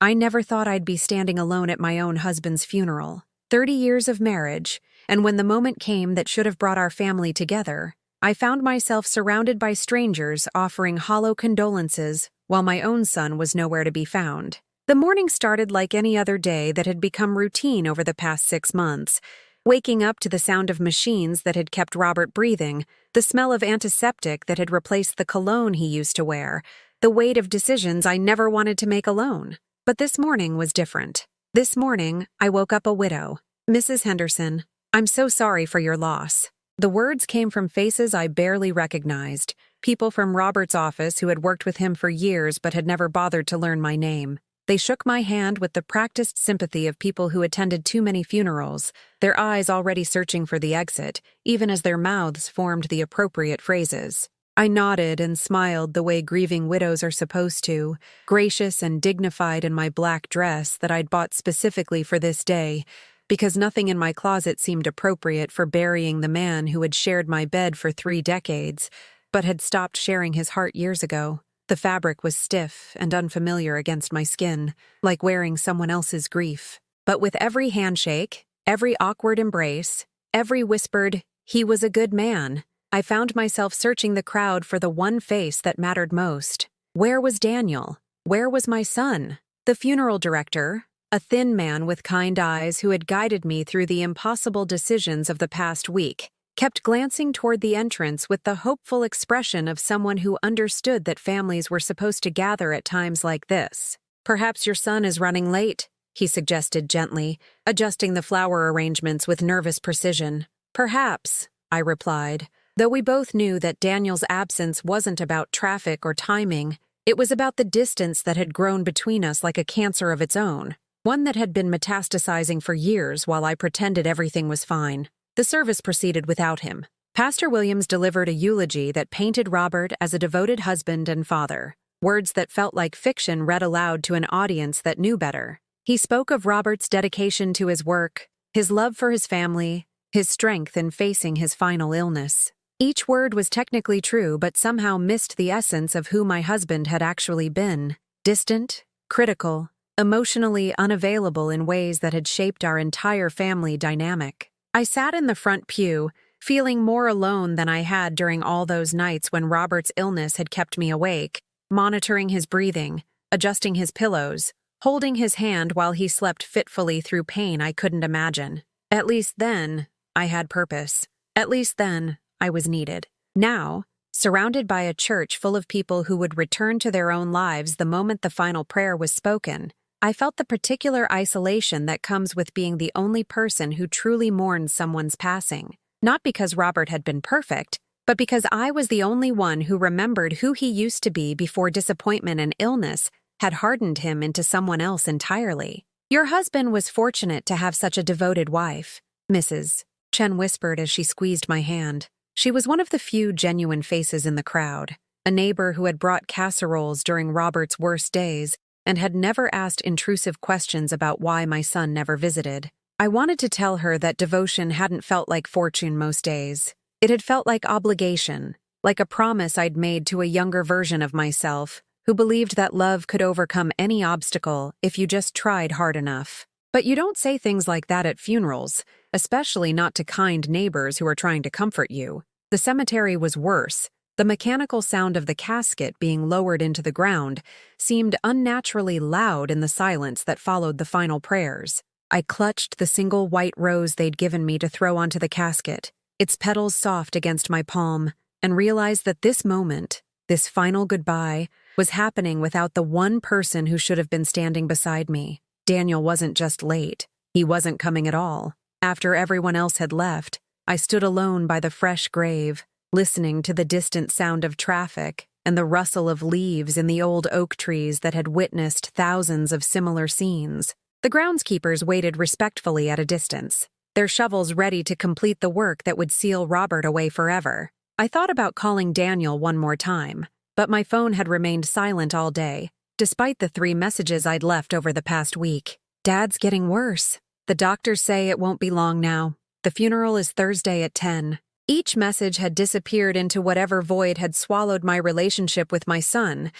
I never thought I'd be standing alone at my own husband's funeral. 30 years of marriage, and when the moment came that should have brought our family together, I found myself surrounded by strangers offering hollow condolences while my own son was nowhere to be found. The morning started like any other day that had become routine over the past 6 months. Waking up to the sound of machines that had kept Robert breathing, the smell of antiseptic that had replaced the cologne he used to wear, the weight of decisions I never wanted to make alone. But this morning was different. This morning, I woke up a widow. Mrs. Henderson, I'm so sorry for your loss. The words came from faces I barely recognized, people from Robert's office who had worked with him for years but had never bothered to learn my name. They shook my hand with the practiced sympathy of people who attended too many funerals, their eyes already searching for the exit, even as their mouths formed the appropriate phrases. I nodded and smiled the way grieving widows are supposed to, gracious and dignified in my black dress that I'd bought specifically for this day, because nothing in my closet seemed appropriate for burying the man who had shared my bed for 3 decades, but had stopped sharing his heart years ago. The fabric was stiff and unfamiliar against my skin, like wearing someone else's grief. But with every handshake, every awkward embrace, every whispered, "He was a good man," I found myself searching the crowd for the one face that mattered most. Where was Daniel? Where was my son? The funeral director, a thin man with kind eyes who had guided me through the impossible decisions of the past week, kept glancing toward the entrance with the hopeful expression of someone who understood that families were supposed to gather at times like this. "Perhaps your son is running late," he suggested gently, adjusting the flower arrangements with nervous precision. "Perhaps," I replied, though we both knew that Daniel's absence wasn't about traffic or timing. It was about the distance that had grown between us like a cancer of its own, one that had been metastasizing for years while I pretended everything was fine. The service proceeded without him. Pastor Williams delivered a eulogy that painted Robert as a devoted husband and father, words that felt like fiction read aloud to an audience that knew better. He spoke of Robert's dedication to his work, his love for his family, his strength in facing his final illness. Each word was technically true but somehow missed the essence of who my husband had actually been: distant, critical, emotionally unavailable in ways that had shaped our entire family dynamic. I sat in the front pew, feeling more alone than I had during all those nights when Robert's illness had kept me awake, monitoring his breathing, adjusting his pillows, holding his hand while he slept fitfully through pain I couldn't imagine. At least then, I had purpose. At least then, I was needed. Now, surrounded by a church full of people who would return to their own lives the moment the final prayer was spoken, I felt the particular isolation that comes with being the only person who truly mourns someone's passing. Not because Robert had been perfect, but because I was the only one who remembered who he used to be before disappointment and illness had hardened him into someone else entirely. "Your husband was fortunate to have such a devoted wife," Mrs. Chen whispered as she squeezed my hand. She was one of the few genuine faces in the crowd, a neighbor who had brought casseroles during Robert's worst days and had never asked intrusive questions about why my son never visited. I wanted to tell her that devotion hadn't felt like fortune most days. It had felt like obligation, like a promise I'd made to a younger version of myself, who believed that love could overcome any obstacle if you just tried hard enough. But you don't say things like that at funerals, especially not to kind neighbors who are trying to comfort you. The cemetery was worse. The mechanical sound of the casket being lowered into the ground seemed unnaturally loud in the silence that followed the final prayers. I clutched the single white rose they'd given me to throw onto the casket, its petals soft against my palm, and realized that this moment, this final goodbye, was happening without the one person who should have been standing beside me. Daniel wasn't just late. He wasn't coming at all. After everyone else had left, I stood alone by the fresh grave, listening to the distant sound of traffic and the rustle of leaves in the old oak trees that had witnessed thousands of similar scenes. The groundskeepers waited respectfully at a distance, their shovels ready to complete the work that would seal Robert away forever. I thought about calling Daniel one more time, but my phone had remained silent all day, despite the 3 messages I'd left over the past week. "Dad's getting worse. The doctors say it won't be long now. The funeral is Thursday at 10. Each message had disappeared into whatever void had swallowed my relationship with my son,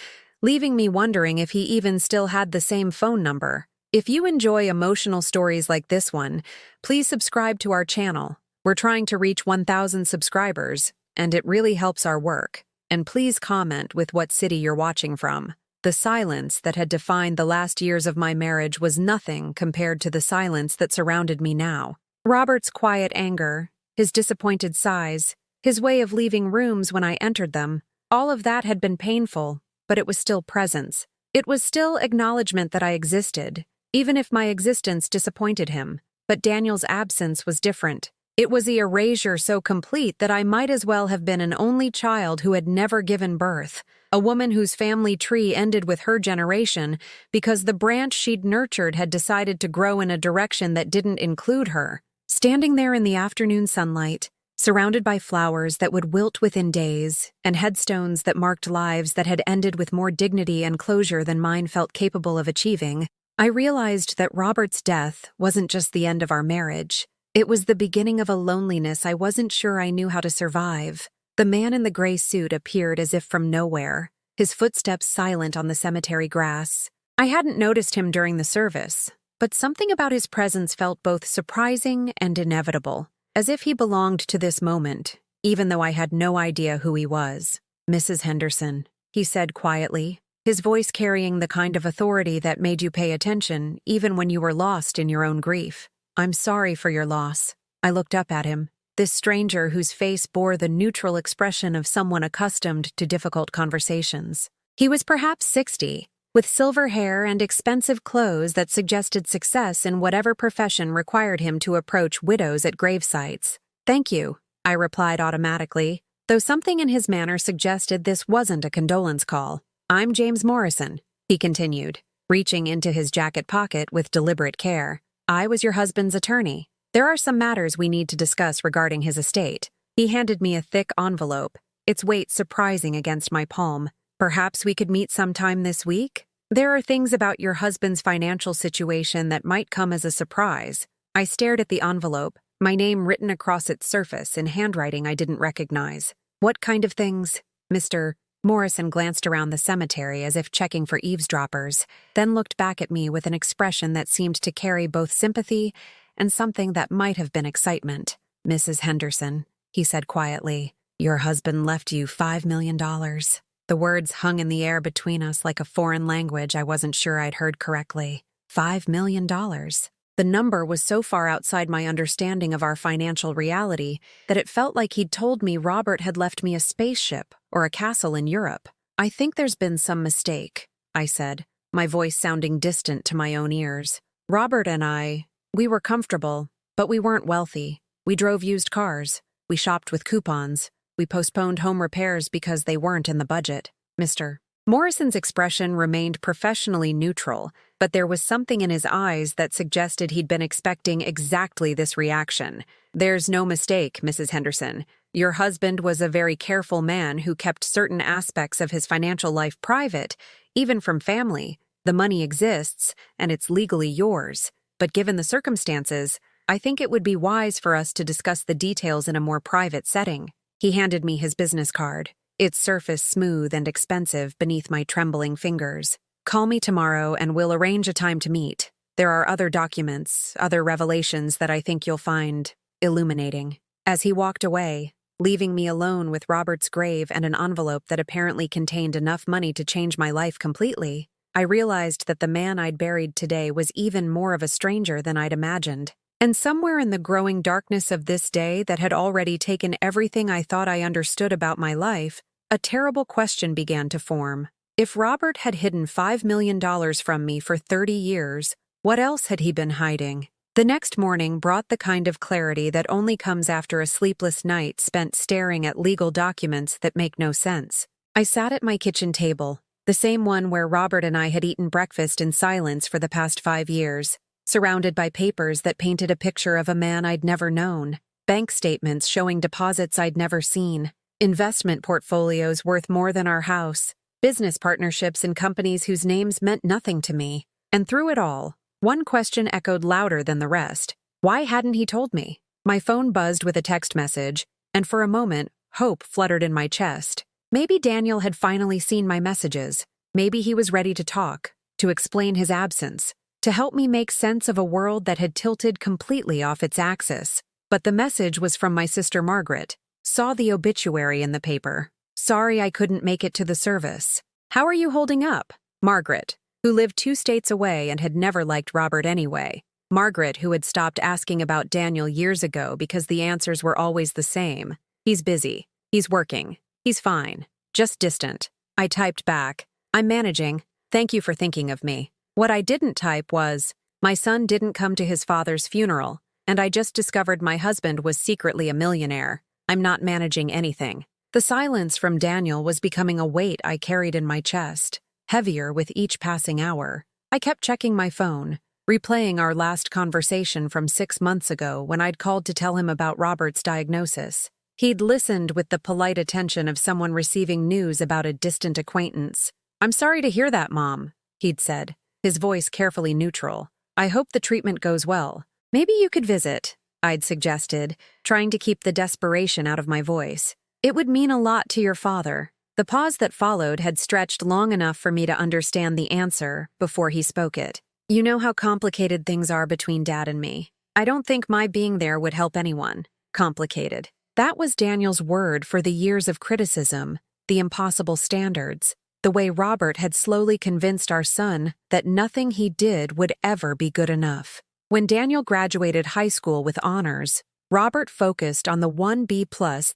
leaving me wondering if he even still had the same phone number. If you enjoy emotional stories like this one, please subscribe to our channel. We're trying to reach 1,000 subscribers, and it really helps our work. And please comment with what city you're watching from. The silence that had defined the last years of my marriage was nothing compared to the silence that surrounded me now. Robert's quiet anger, his disappointed sighs, his way of leaving rooms when I entered them, all of that had been painful, but it was still presence. It was still acknowledgement that I existed, even if my existence disappointed him. But Daniel's absence was different. It was the erasure so complete that I might as well have been an only child who had never given birth, a woman whose family tree ended with her generation because the branch she'd nurtured had decided to grow in a direction that didn't include her. Standing there in the afternoon sunlight, surrounded by flowers that would wilt within days and headstones that marked lives that had ended with more dignity and closure than mine felt capable of achieving, I realized that Robert's death wasn't just the end of our marriage. It was the beginning of a loneliness I wasn't sure I knew how to survive. The man in the gray suit appeared as if from nowhere, his footsteps silent on the cemetery grass. I hadn't noticed him during the service, but something about his presence felt both surprising and inevitable, as if he belonged to this moment, even though I had no idea who he was. "Mrs. Henderson," he said quietly, his voice carrying the kind of authority that made you pay attention even when you were lost in your own grief. "I'm sorry for your loss." I looked up at him, this stranger whose face bore the neutral expression of someone accustomed to difficult conversations. He was perhaps 60, with silver hair and expensive clothes that suggested success in whatever profession required him to approach widows at gravesites. "Thank you," I replied automatically, though something in his manner suggested this wasn't a condolence call. "I'm James Morrison," he continued, reaching into his jacket pocket with deliberate care. "I was your husband's attorney. There are some matters we need to discuss regarding his estate." He handed me a thick envelope, its weight surprising against my palm. "Perhaps we could meet sometime this week? There are things about your husband's financial situation that might come as a surprise." I stared at the envelope, my name written across its surface in handwriting I didn't recognize. "What kind of things?" Mr. Morrison glanced around the cemetery as if checking for eavesdroppers, then looked back at me with an expression that seemed to carry both sympathy and something that might have been excitement. "Mrs. Henderson," he said quietly, "your husband left you $5 million. The words hung in the air between us like a foreign language I wasn't sure I'd heard correctly. $5 million. The number was so far outside my understanding of our financial reality that it felt like he'd told me Robert had left me a spaceship or a castle in Europe. "I think there's been some mistake," I said, my voice sounding distant to my own ears. "Robert and we were comfortable, but we weren't wealthy. We drove used cars. We shopped with coupons. We postponed home repairs because they weren't in the budget." Mr. Morrison's expression remained professionally neutral, but there was something in his eyes that suggested he'd been expecting exactly this reaction. "There's no mistake, Mrs. Henderson. Your husband was a very careful man who kept certain aspects of his financial life private, even from family. The money exists, and it's legally yours. But given the circumstances, I think it would be wise for us to discuss the details in a more private setting." He handed me his business card, its surface smooth and expensive beneath my trembling fingers. "Call me tomorrow and we'll arrange a time to meet. There are other documents, other revelations that I think you'll find illuminating." As he walked away, leaving me alone with Robert's grave and an envelope that apparently contained enough money to change my life completely, I realized that the man I'd buried today was even more of a stranger than I'd imagined. And somewhere in the growing darkness of this day that had already taken everything I thought I understood about my life, a terrible question began to form. If Robert had hidden $5 million from me for 30 years, what else had he been hiding? The next morning brought the kind of clarity that only comes after a sleepless night spent staring at legal documents that make no sense. I sat at my kitchen table, the same one where Robert and I had eaten breakfast in silence for the past 5 years, surrounded by papers that painted a picture of a man I'd never known, bank statements showing deposits I'd never seen, investment portfolios worth more than our house, business partnerships in companies whose names meant nothing to me. And through it all, one question echoed louder than the rest. Why hadn't he told me? My phone buzzed with a text message, and for a moment, hope fluttered in my chest. Maybe Daniel had finally seen my messages. Maybe he was ready to talk, to explain his absence, to help me make sense of a world that had tilted completely off its axis. But the message was from my sister Margaret. Saw the obituary in the paper. Sorry I couldn't make it to the service. How are you holding up? Margaret, who lived 2 states away and had never liked Robert anyway. Margaret, who had stopped asking about Daniel years ago because the answers were always the same. He's busy. He's working. He's fine. Just distant. I typed back. I'm managing. Thank you for thinking of me. What I didn't type was, my son didn't come to his father's funeral, and I just discovered my husband was secretly a millionaire. I'm not managing anything. The silence from Daniel was becoming a weight I carried in my chest, heavier with each passing hour. I kept checking my phone, replaying our last conversation from 6 months ago when I'd called to tell him about Robert's diagnosis. He'd listened with the polite attention of someone receiving news about a distant acquaintance. I'm sorry to hear that, Mom, he'd said, his voice carefully neutral. I hope the treatment goes well. Maybe you could visit, I'd suggested, trying to keep the desperation out of my voice. It would mean a lot to your father. The pause that followed had stretched long enough for me to understand the answer before he spoke it. You know how complicated things are between Dad and me. I don't think my being there would help anyone. Complicated. That was Daniel's word for the years of criticism, the impossible standards, the way Robert had slowly convinced our son that nothing he did would ever be good enough. When Daniel graduated high school with honors, Robert focused on the 1 B+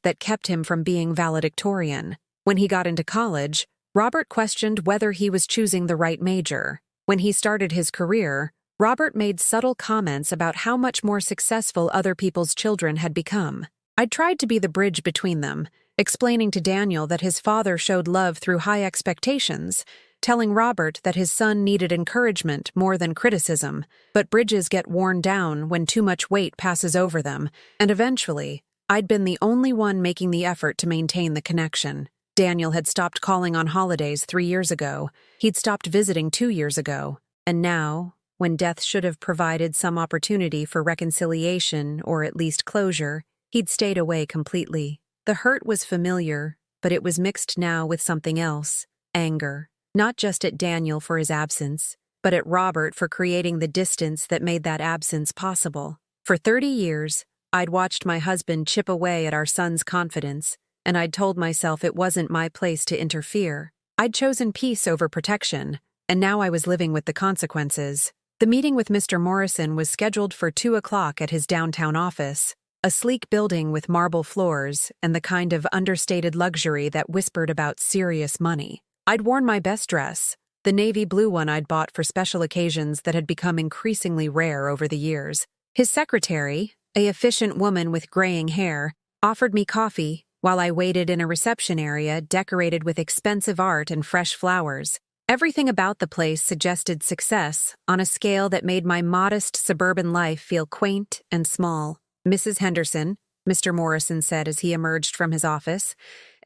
that kept him from being valedictorian. When he got into college, Robert questioned whether he was choosing the right major. When he started his career, Robert made subtle comments about how much more successful other people's children had become. I tried to be the bridge between them, explaining to Daniel that his father showed love through high expectations, telling Robert that his son needed encouragement more than criticism, but bridges get worn down when too much weight passes over them, and eventually, I'd been the only one making the effort to maintain the connection. Daniel had stopped calling on holidays 3 years ago, he'd stopped visiting 2 years ago, and now, when death should have provided some opportunity for reconciliation or at least closure, he'd stayed away completely. The hurt was familiar, but it was mixed now with something else, anger. Not just at Daniel for his absence, but at Robert for creating the distance that made that absence possible. For 30 years, I'd watched my husband chip away at our son's confidence, and I'd told myself it wasn't my place to interfere. I'd chosen peace over protection, and now I was living with the consequences. The meeting with Mr. Morrison was scheduled for 2 o'clock at his downtown office, a sleek building with marble floors and the kind of understated luxury that whispered about serious money. I'd worn my best dress, the navy blue one I'd bought for special occasions that had become increasingly rare over the years. His secretary, a efficient woman with graying hair, offered me coffee while I waited in a reception area decorated with expensive art and fresh flowers. Everything about the place suggested success on a scale that made my modest suburban life feel quaint and small. Mrs. Henderson, Mr. Morrison said as he emerged from his office,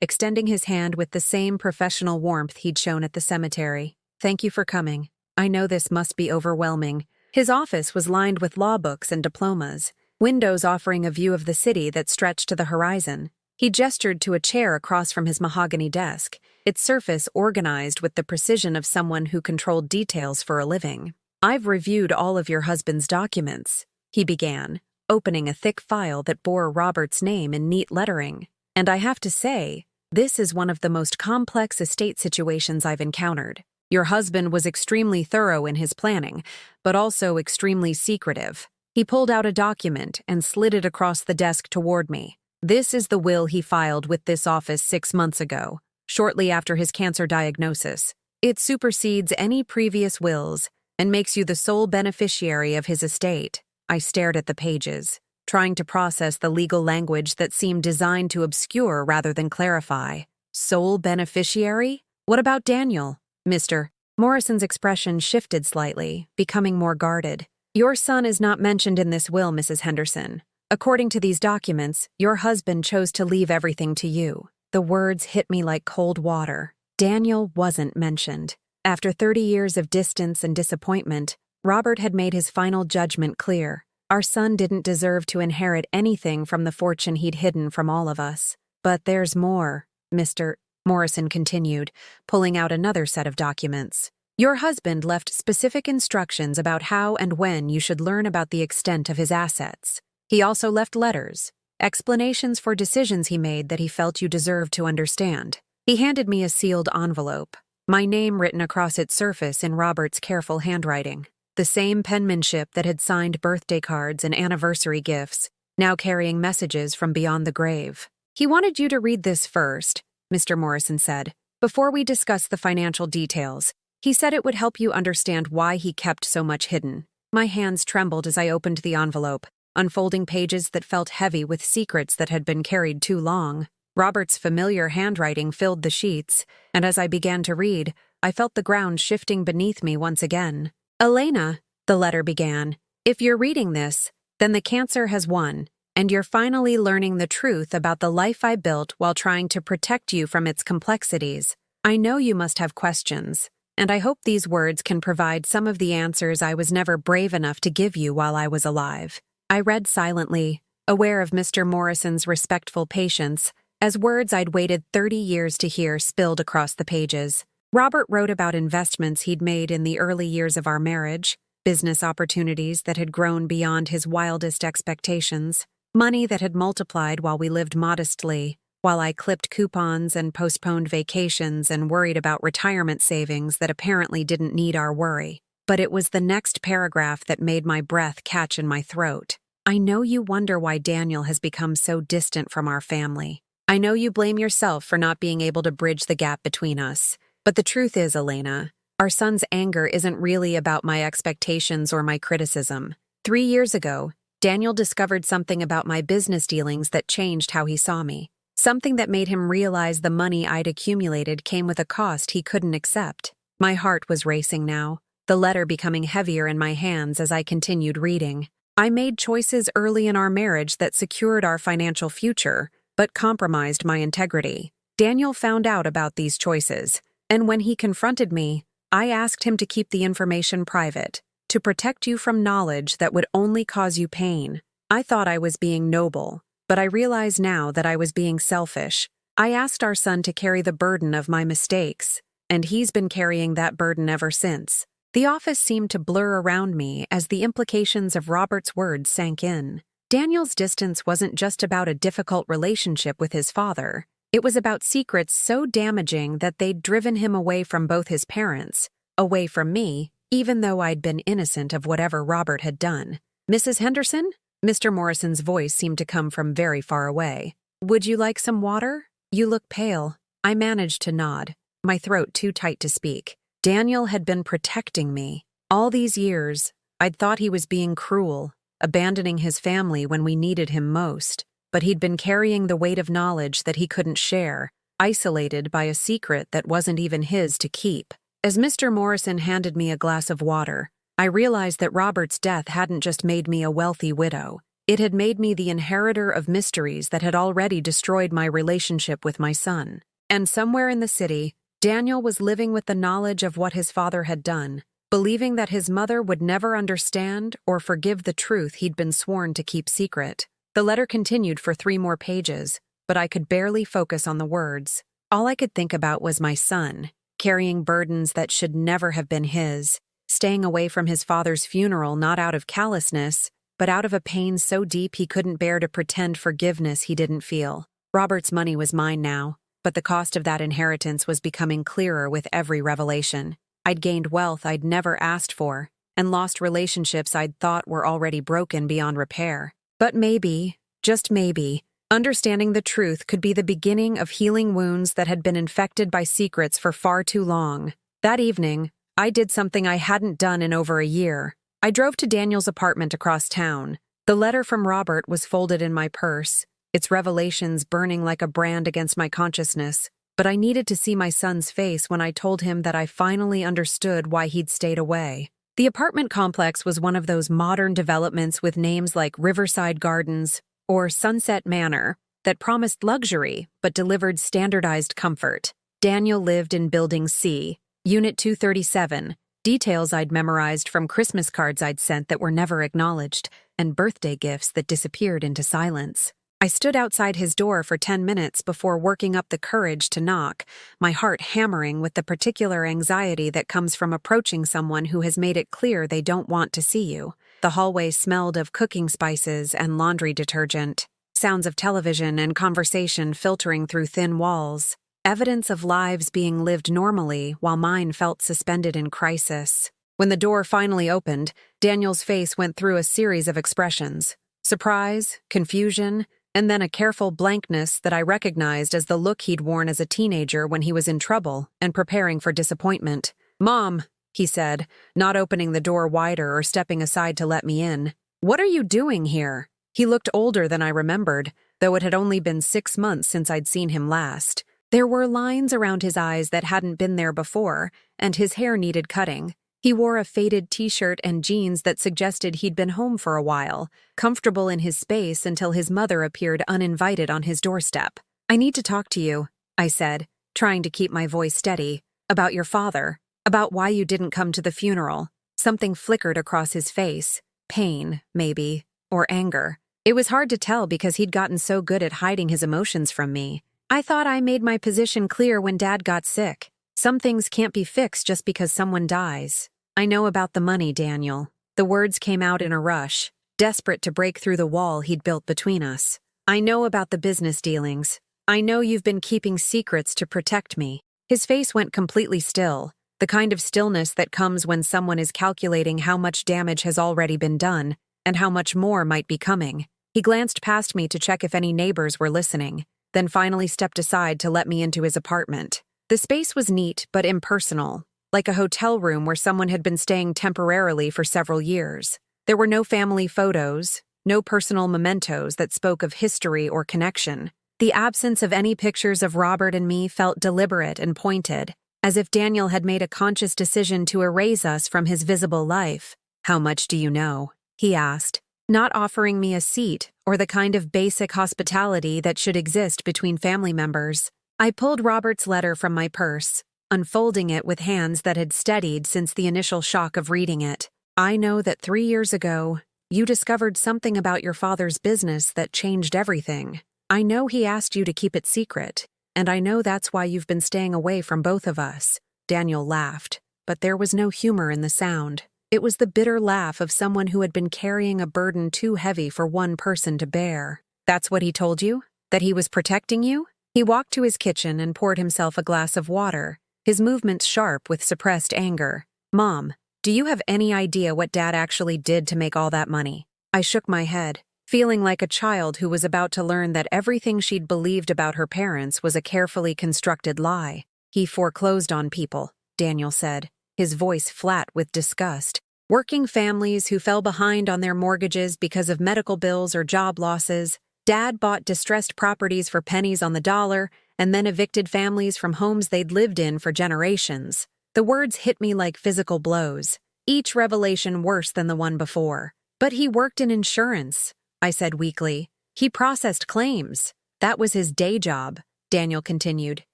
extending his hand with the same professional warmth he'd shown at the cemetery. Thank you for coming. I know this must be overwhelming. His office was lined with law books and diplomas, windows offering a view of the city that stretched to the horizon. He gestured to a chair across from his mahogany desk, its surface organized with the precision of someone who controlled details for a living. I've reviewed all of your husband's documents, he began, opening a thick file that bore Robert's name in neat lettering. And I have to say, this is one of the most complex estate situations I've encountered. Your husband was extremely thorough in his planning, but also extremely secretive. He pulled out a document and slid it across the desk toward me. This is the will he filed with this office 6 months ago, shortly after his cancer diagnosis. It supersedes any previous wills and makes you the sole beneficiary of his estate. I stared at the pages, trying to process the legal language that seemed designed to obscure rather than clarify. Sole beneficiary? What about Daniel? Mr. Morrison's expression shifted slightly, becoming more guarded. Your son is not mentioned in this will, Mrs. Henderson. According to these documents, your husband chose to leave everything to you. The words hit me like cold water. Daniel wasn't mentioned. After 30 years of distance and disappointment, Robert had made his final judgment clear. Our son didn't deserve to inherit anything from the fortune he'd hidden from all of us. But there's more, Mr. Morrison continued, pulling out another set of documents. Your husband left specific instructions about how and when you should learn about the extent of his assets. He also left letters, explanations for decisions he made that he felt you deserved to understand. He handed me a sealed envelope, my name written across its surface in Robert's careful handwriting. The same penmanship that had signed birthday cards and anniversary gifts, now carrying messages from beyond the grave. He wanted you to read this first, Mr. Morrison said, before we discuss the financial details. He said it would help you understand why he kept so much hidden. My hands trembled as I opened the envelope, unfolding pages that felt heavy with secrets that had been carried too long. Robert's familiar handwriting filled the sheets, and as I began to read, I felt the ground shifting beneath me once again. Elena, the letter began, if you're reading this, then the cancer has won, and you're finally learning the truth about the life I built while trying to protect you from its complexities. I know you must have questions, and I hope these words can provide some of the answers I was never brave enough to give you while I was alive. I read silently, aware of Mr. Morrison's respectful patience, as words I'd waited 30 years to hear spilled across the pages. Robert wrote about investments he'd made in the early years of our marriage, business opportunities that had grown beyond his wildest expectations, money that had multiplied while we lived modestly, while I clipped coupons and postponed vacations and worried about retirement savings that apparently didn't need our worry. But it was the next paragraph that made my breath catch in my throat. I know you wonder why Daniel has become so distant from our family. I know you blame yourself for not being able to bridge the gap between us. But the truth is, Elena, our son's anger isn't really about my expectations or my criticism. 3 years ago, Daniel discovered something about my business dealings that changed how he saw me. Something that made him realize the money I'd accumulated came with a cost he couldn't accept. My heart was racing now, the letter becoming heavier in my hands as I continued reading. I made choices early in our marriage that secured our financial future, but compromised my integrity. Daniel found out about these choices, and when he confronted me, I asked him to keep the information private, to protect you from knowledge that would only cause you pain. I thought I was being noble, but I realize now that I was being selfish. I asked our son to carry the burden of my mistakes, and he's been carrying that burden ever since. The office seemed to blur around me as the implications of Robert's words sank in. Daniel's distance wasn't just about a difficult relationship with his father. It was about secrets so damaging that they'd driven him away from both his parents, away from me, even though I'd been innocent of whatever Robert had done. Mrs. Henderson? Mr. Morrison's voice seemed to come from very far away. Would you like some water? You look pale. I managed to nod, my throat too tight to speak. Daniel had been protecting me. All these years, I'd thought he was being cruel, abandoning his family when we needed him most. But he'd been carrying the weight of knowledge that he couldn't share, isolated by a secret that wasn't even his to keep. As Mr. Morrison handed me a glass of water, I realized that Robert's death hadn't just made me a wealthy widow. It had made me the inheritor of mysteries that had already destroyed my relationship with my son. And somewhere in the city, Daniel was living with the knowledge of what his father had done, believing that his mother would never understand or forgive the truth he'd been sworn to keep secret. The letter continued for 3 more pages, but I could barely focus on the words. All I could think about was my son, carrying burdens that should never have been his, staying away from his father's funeral not out of callousness, but out of a pain so deep he couldn't bear to pretend forgiveness he didn't feel. Robert's money was mine now, but the cost of that inheritance was becoming clearer with every revelation. I'd gained wealth I'd never asked for, and lost relationships I'd thought were already broken beyond repair. But maybe, just maybe, understanding the truth could be the beginning of healing wounds that had been infected by secrets for far too long. That evening, I did something I hadn't done in over a year. I drove to Daniel's apartment across town. The letter from Robert was folded in my purse, its revelations burning like a brand against my consciousness. But I needed to see my son's face when I told him that I finally understood why he'd stayed away. The apartment complex was one of those modern developments with names like Riverside Gardens or Sunset Manor that promised luxury but delivered standardized comfort. Daniel lived in Building C, Unit 237, details I'd memorized from Christmas cards I'd sent that were never acknowledged, and birthday gifts that disappeared into silence. I stood outside his door for 10 minutes before working up the courage to knock, my heart hammering with the particular anxiety that comes from approaching someone who has made it clear they don't want to see you. The hallway smelled of cooking spices and laundry detergent, sounds of television and conversation filtering through thin walls, evidence of lives being lived normally while mine felt suspended in crisis. When the door finally opened, Daniel's face went through a series of expressions: surprise, confusion, and then a careful blankness that I recognized as the look he'd worn as a teenager when he was in trouble and preparing for disappointment. "Mom," he said, not opening the door wider or stepping aside to let me in. "What are you doing here?" He looked older than I remembered, though it had only been 6 months since I'd seen him last. There were lines around his eyes that hadn't been there before, and his hair needed cutting. He wore a faded t-shirt and jeans that suggested he'd been home for a while, comfortable in his space until his mother appeared uninvited on his doorstep. "I need to talk to you," I said, trying to keep my voice steady, "about your father, about why you didn't come to the funeral." Something flickered across his face, pain, maybe, or anger. It was hard to tell because he'd gotten so good at hiding his emotions from me. "I thought I made my position clear when Dad got sick. Some things can't be fixed just because someone dies. I know about the money, Daniel." The words came out in a rush, desperate to break through the wall he'd built between us. "I know about the business dealings. I know you've been keeping secrets to protect me." His face went completely still, the kind of stillness that comes when someone is calculating how much damage has already been done and how much more might be coming. He glanced past me to check if any neighbors were listening, then finally stepped aside to let me into his apartment. The space was neat but impersonal, like a hotel room where someone had been staying temporarily for several years. There were no family photos, no personal mementos that spoke of history or connection. The absence of any pictures of Robert and me felt deliberate and pointed, as if Daniel had made a conscious decision to erase us from his visible life. "How much do you know?" he asked, not offering me a seat or the kind of basic hospitality that should exist between family members. I pulled Robert's letter from my purse, unfolding it with hands that had steadied since the initial shock of reading it. "I know that 3 years ago, you discovered something about your father's business that changed everything. I know he asked you to keep it secret, and I know that's why you've been staying away from both of us." Daniel laughed, but there was no humor in the sound. It was the bitter laugh of someone who had been carrying a burden too heavy for one person to bear. "That's what he told you? That he was protecting you?" He walked to his kitchen and poured himself a glass of water, his movements sharp with suppressed anger. "Mom, do you have any idea what Dad actually did to make all that money?" I shook my head, feeling like a child who was about to learn that everything she'd believed about her parents was a carefully constructed lie. "He foreclosed on people," Daniel said, his voice flat with disgust. "Working families who fell behind on their mortgages because of medical bills or job losses. Dad bought distressed properties for pennies on the dollar and then evicted families from homes they'd lived in for generations." The words hit me like physical blows, each revelation worse than the one before. "But he worked in insurance," I said weakly. "He processed claims. That was his day job," Daniel continued,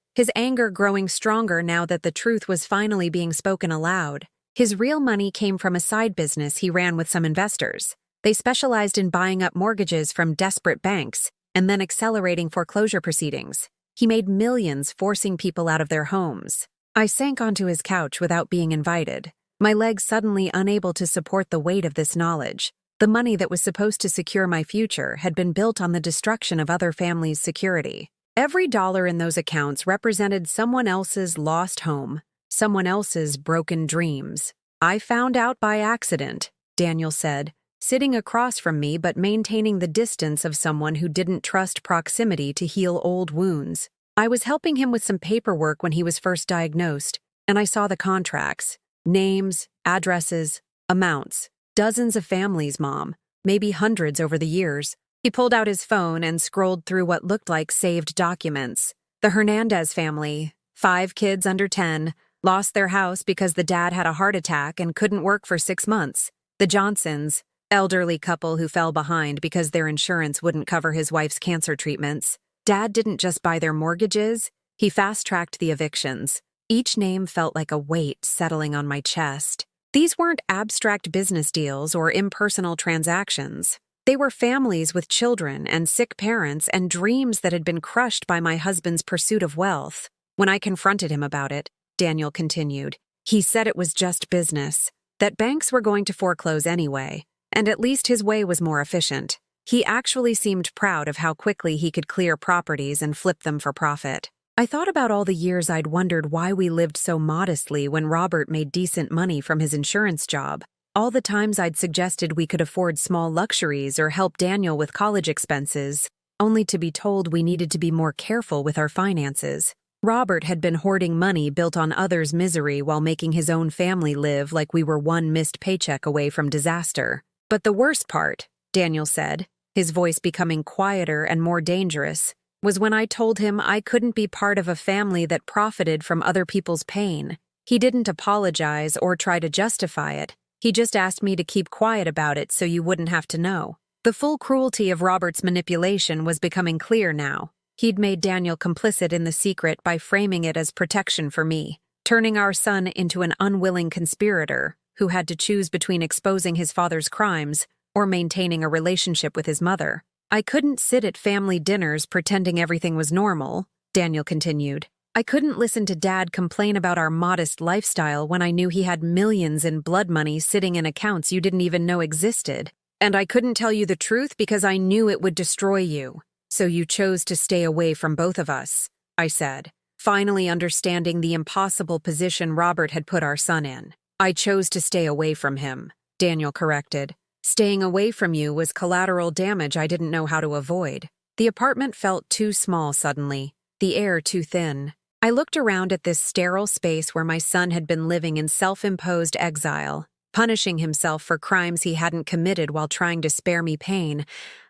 his anger growing stronger now that the truth was finally being spoken aloud. "His real money came from a side business he ran with some investors. They specialized in buying up mortgages from desperate banks and then accelerating foreclosure proceedings. He made millions forcing people out of their homes." I sank onto his couch without being invited, my legs suddenly unable to support the weight of this knowledge. The money that was supposed to secure my future had been built on the destruction of other families' security. Every dollar in those accounts represented someone else's lost home, someone else's broken dreams. "I found out by accident," Daniel said, sitting across from me but maintaining the distance of someone who didn't trust proximity to heal old wounds. "I was helping him with some paperwork when he was first diagnosed, and I saw the contracts. Names, addresses, amounts. Dozens of families, Mom. Maybe hundreds over the years." He pulled out his phone and scrolled through what looked like saved documents. The Hernandez family, 5 kids under 10, lost their house because the dad had a heart attack and couldn't work for 6 months. The Johnsons, elderly couple who fell behind because their insurance wouldn't cover his wife's cancer treatments. Dad didn't just buy their mortgages, he fast-tracked the evictions. Each name felt like a weight settling on my chest. These weren't abstract business deals or impersonal transactions. They were families with children and sick parents and dreams that had been crushed by my husband's pursuit of wealth. When I confronted him about it, Daniel continued, he said it was just business, that banks were going to foreclose anyway, and at least his way was more efficient. He actually seemed proud of how quickly he could clear properties and flip them for profit. I thought about all the years I'd wondered why we lived so modestly when Robert made decent money from his insurance job. All the times I'd suggested we could afford small luxuries or help Daniel with college expenses, only to be told we needed to be more careful with our finances. Robert had been hoarding money built on others' misery while making his own family live like we were one missed paycheck away from disaster. But the worst part, Daniel said, his voice becoming quieter and more dangerous, was when I told him I couldn't be part of a family that profited from other people's pain. He didn't apologize or try to justify it. He just asked me to keep quiet about it so you wouldn't have to know. The full cruelty of Robert's manipulation was becoming clear now. He'd made Daniel complicit in the secret by framing it as protection for me, turning our son into an unwilling conspirator who had to choose between exposing his father's crimes or maintaining a relationship with his mother. I couldn't sit at family dinners pretending everything was normal, Daniel continued. I couldn't listen to Dad complain about our modest lifestyle when I knew he had millions in blood money sitting in accounts you didn't even know existed. And I couldn't tell you the truth because I knew it would destroy you. So you chose to stay away from both of us, I said, finally understanding the impossible position Robert had put our son in. I chose to stay away from him, Daniel corrected. Staying away from you was collateral damage I didn't know how to avoid. The apartment felt too small suddenly, the air too thin. I looked around at this sterile space where my son had been living in self-imposed exile, punishing himself for crimes he hadn't committed while trying to spare me pain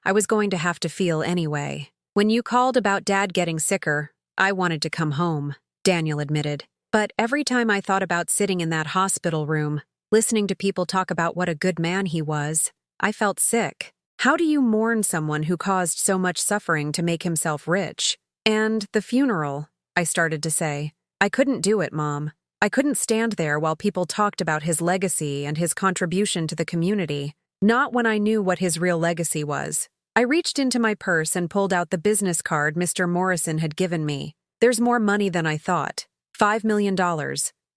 I was going to have to feel anyway. When you called about Dad getting sicker, I wanted to come home, Daniel admitted. But every time I thought about sitting in that hospital room, listening to people talk about what a good man he was, I felt sick. How do you mourn someone who caused so much suffering to make himself rich? And the funeral, I started to say. I couldn't do it, Mom. I couldn't stand there while people talked about his legacy and his contribution to the community. Not when I knew what his real legacy was. I reached into my purse and pulled out the business card Mr. Morrison had given me. There's more money than I thought. $5 million.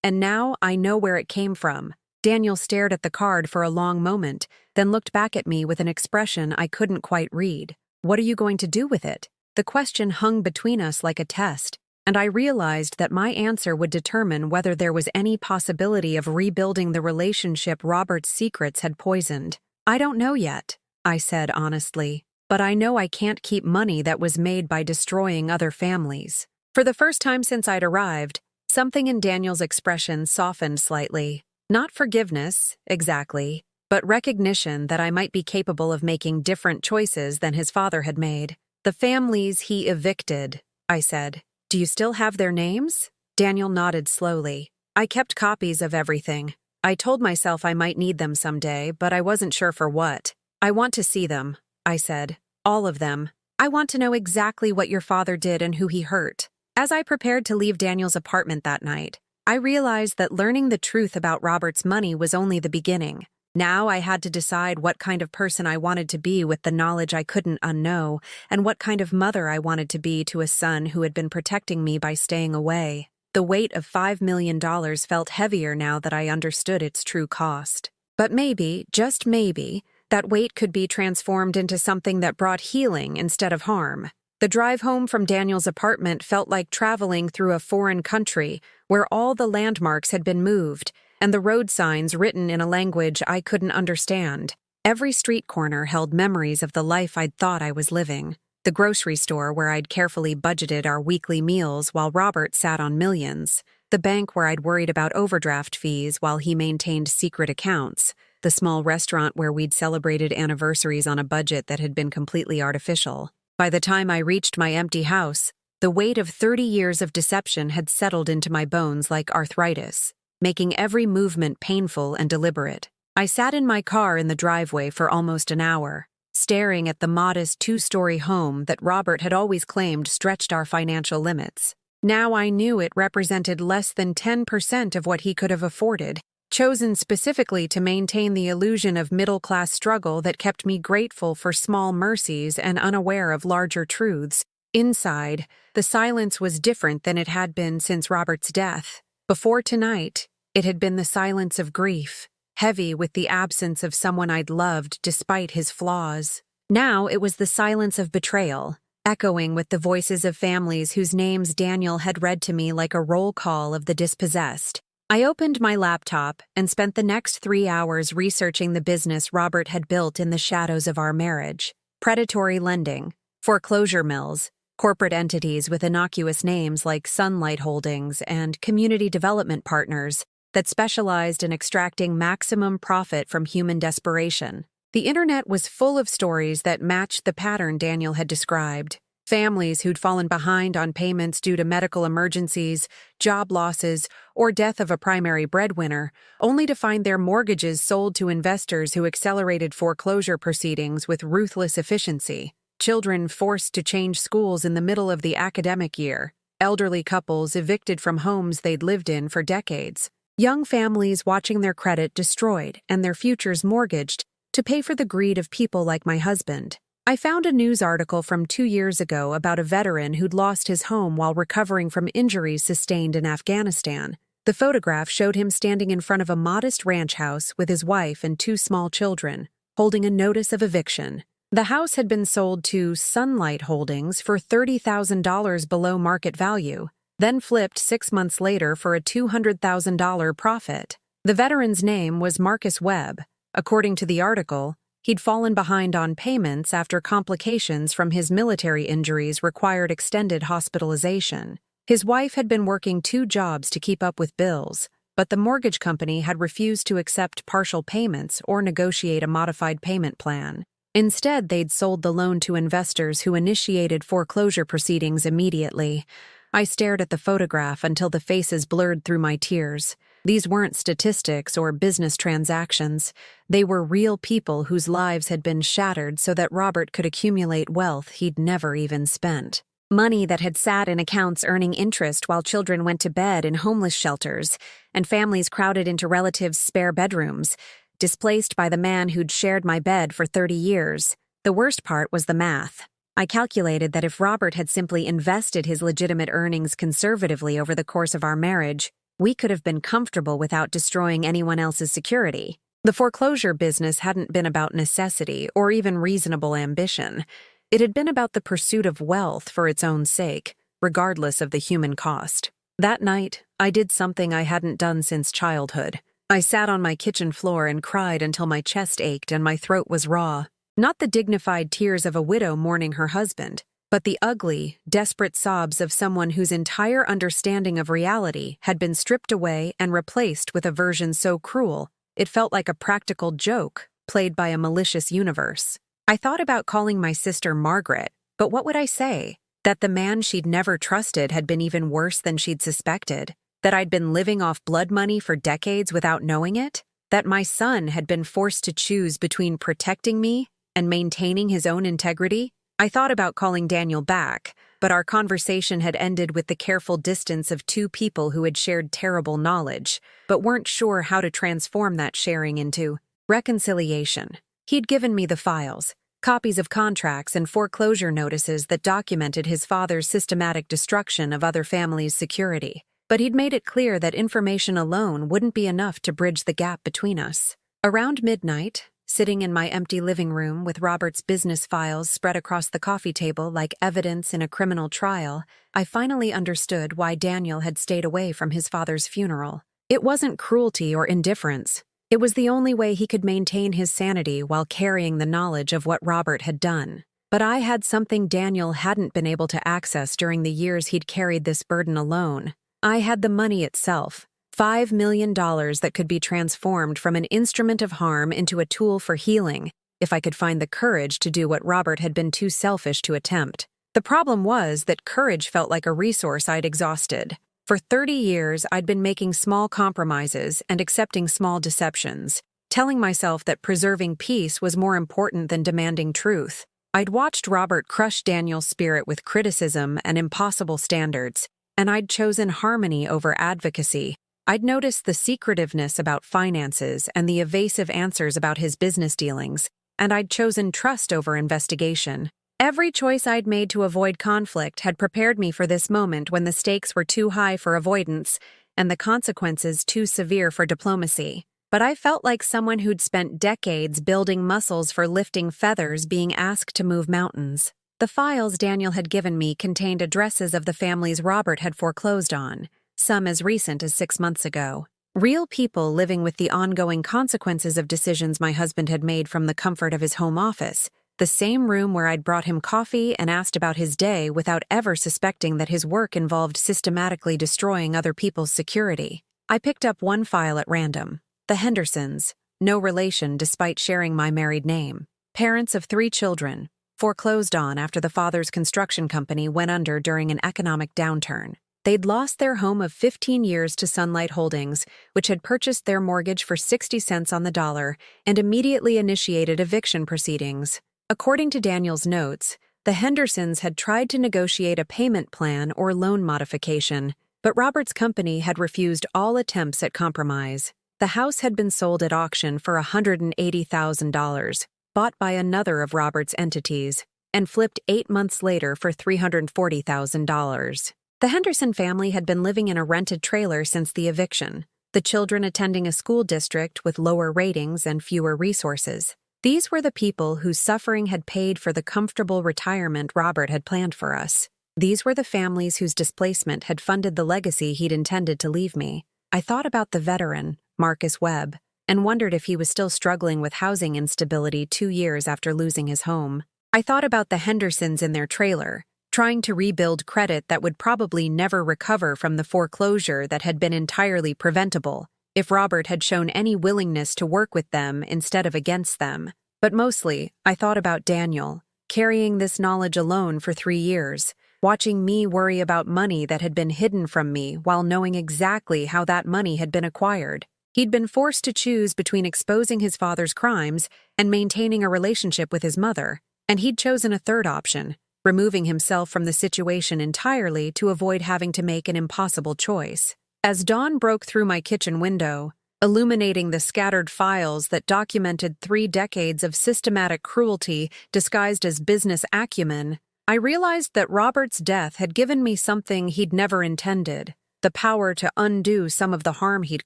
And now I know where it came from. Daniel stared at the card for a long moment, then looked back at me with an expression I couldn't quite read. What are you going to do with it? The question hung between us like a test, and I realized that my answer would determine whether there was any possibility of rebuilding the relationship Robert's secrets had poisoned. I don't know yet, I said honestly, but I know I can't keep money that was made by destroying other families. For the first time since I'd arrived, something in Daniel's expression softened slightly. Not forgiveness, exactly, but recognition that I might be capable of making different choices than his father had made. The families he evicted, I said. Do you still have their names? Daniel nodded slowly. I kept copies of everything. I told myself I might need them someday, but I wasn't sure for what. I want to see them, I said. All of them. I want to know exactly what your father did and who he hurt. As I prepared to leave Daniel's apartment that night, I realized that learning the truth about Robert's money was only the beginning. Now I had to decide what kind of person I wanted to be with the knowledge I couldn't unknow, and what kind of mother I wanted to be to a son who had been protecting me by staying away. The weight of $5 million felt heavier now that I understood its true cost. But maybe, just maybe, that weight could be transformed into something that brought healing instead of harm. The drive home from Daniel's apartment felt like traveling through a foreign country where all the landmarks had been moved, and the road signs written in a language I couldn't understand. Every street corner held memories of the life I'd thought I was living. The grocery store where I'd carefully budgeted our weekly meals while Robert sat on millions. The bank where I'd worried about overdraft fees while he maintained secret accounts. The small restaurant where we'd celebrated anniversaries on a budget that had been completely artificial. By the time I reached my empty house, the weight of 30 years of deception had settled into my bones like arthritis, making every movement painful and deliberate. I sat in my car in the driveway for almost an hour, staring at the modest 2-story home that Robert had always claimed stretched our financial limits. Now I knew it represented less than 10% of what he could have afforded. chosen specifically to maintain the illusion of middle-class struggle that kept me grateful for small mercies and unaware of larger truths. Inside, the silence was different than it had been since Robert's death. Before tonight, it had been the silence of grief, heavy with the absence of someone I'd loved despite his flaws. Now it was the silence of betrayal, echoing with the voices of families whose names Daniel had read to me like a roll call of the dispossessed. I opened my laptop and spent the next 3 hours researching the business Robert had built in the shadows of our marriage. Predatory lending, foreclosure mills, corporate entities with innocuous names like Sunlight Holdings and Community Development Partners that specialized in extracting maximum profit from human desperation. The internet was full of stories that matched the pattern Daniel had described. Families who'd fallen behind on payments due to medical emergencies, job losses, or death of a primary breadwinner, only to find their mortgages sold to investors who accelerated foreclosure proceedings with ruthless efficiency. Children forced to change schools in the middle of the academic year. Elderly couples evicted from homes they'd lived in for decades. Young families watching their credit destroyed and their futures mortgaged to pay for the greed of people like my husband. I found a news article from 2 years ago about a veteran who'd lost his home while recovering from injuries sustained in Afghanistan. The photograph showed him standing in front of a modest ranch house with his wife and 2 small children, holding a notice of eviction. The house had been sold to Sunlight Holdings for $30,000 below market value, then flipped 6 months later for a $200,000 profit. The veteran's name was Marcus Webb. According to the article, he'd fallen behind on payments after complications from his military injuries required extended hospitalization. His wife had been working 2 jobs to keep up with bills, but the mortgage company had refused to accept partial payments or negotiate a modified payment plan. Instead, they'd sold the loan to investors who initiated foreclosure proceedings immediately. I stared at the photograph until the faces blurred through my tears. These weren't statistics or business transactions. They were real people whose lives had been shattered so that Robert could accumulate wealth he'd never even spent. Money that had sat in accounts earning interest while children went to bed in homeless shelters, and families crowded into relatives' spare bedrooms, displaced by the man who'd shared my bed for 30 years. The worst part was the math. I calculated that if Robert had simply invested his legitimate earnings conservatively over the course of our marriage, we could have been comfortable without destroying anyone else's security. The foreclosure business hadn't been about necessity or even reasonable ambition. It had been about the pursuit of wealth for its own sake, regardless of the human cost. That night, I did something I hadn't done since childhood. I sat on my kitchen floor and cried until my chest ached and my throat was raw. Not the dignified tears of a widow mourning her husband, but the ugly, desperate sobs of someone whose entire understanding of reality had been stripped away and replaced with a version so cruel, it felt like a practical joke played by a malicious universe. I thought about calling my sister Margaret, but what would I say? That the man she'd never trusted had been even worse than she'd suspected? That I'd been living off blood money for decades without knowing it? That my son had been forced to choose between protecting me and maintaining his own integrity? I thought about calling Daniel back, but our conversation had ended with the careful distance of 2 people who had shared terrible knowledge, but weren't sure how to transform that sharing into reconciliation. He'd given me the files, copies of contracts and foreclosure notices that documented his father's systematic destruction of other families' security, but he'd made it clear that information alone wouldn't be enough to bridge the gap between us. Around midnight, sitting in my empty living room with Robert's business files spread across the coffee table like evidence in a criminal trial, I finally understood why Daniel had stayed away from his father's funeral. It wasn't cruelty or indifference. It was the only way he could maintain his sanity while carrying the knowledge of what Robert had done. But I had something Daniel hadn't been able to access during the years he'd carried this burden alone. I had the money itself. $5 million that could be transformed from an instrument of harm into a tool for healing, if I could find the courage to do what Robert had been too selfish to attempt. The problem was that courage felt like a resource I'd exhausted. For 30 years, I'd been making small compromises and accepting small deceptions, telling myself that preserving peace was more important than demanding truth. I'd watched Robert crush Daniel's spirit with criticism and impossible standards, and I'd chosen harmony over advocacy, I'd noticed the secretiveness about finances and the evasive answers about his business dealings, and I'd chosen trust over investigation. Every choice I'd made to avoid conflict had prepared me for this moment when the stakes were too high for avoidance and the consequences too severe for diplomacy. But I felt like someone who'd spent decades building muscles for lifting feathers being asked to move mountains. The files Daniel had given me contained addresses of the families Robert had foreclosed on, some as recent as 6 months ago. Real people living with the ongoing consequences of decisions my husband had made from the comfort of his home office, the same room where I'd brought him coffee and asked about his day without ever suspecting that his work involved systematically destroying other people's security. I picked up one file at random. The Hendersons, no relation despite sharing my married name. Parents of 3 children, foreclosed on after the father's construction company went under during an economic downturn. They'd lost their home of 15 years to Sunlight Holdings, which had purchased their mortgage for 60 cents on the dollar and immediately initiated eviction proceedings. According to Daniel's notes, the Hendersons had tried to negotiate a payment plan or loan modification, but Robert's company had refused all attempts at compromise. The house had been sold at auction for $180,000, bought by another of Robert's entities, and flipped 8 months later for $340,000. The Henderson family had been living in a rented trailer since the eviction, the children attending a school district with lower ratings and fewer resources. These were the people whose suffering had paid for the comfortable retirement Robert had planned for us. These were the families whose displacement had funded the legacy he'd intended to leave me. I thought about the veteran, Marcus Webb, and wondered if he was still struggling with housing instability 2 years after losing his home. I thought about the Hendersons in their trailer, trying to rebuild credit that would probably never recover from the foreclosure that had been entirely preventable if Robert had shown any willingness to work with them instead of against them. But mostly, I thought about Daniel, carrying this knowledge alone for 3 years, watching me worry about money that had been hidden from me while knowing exactly how that money had been acquired. He'd been forced to choose between exposing his father's crimes and maintaining a relationship with his mother, and he'd chosen a third option, removing himself from the situation entirely to avoid having to make an impossible choice. As dawn broke through my kitchen window, illuminating the scattered files that documented 3 decades of systematic cruelty disguised as business acumen, I realized that Robert's death had given me something he'd never intended, the power to undo some of the harm he'd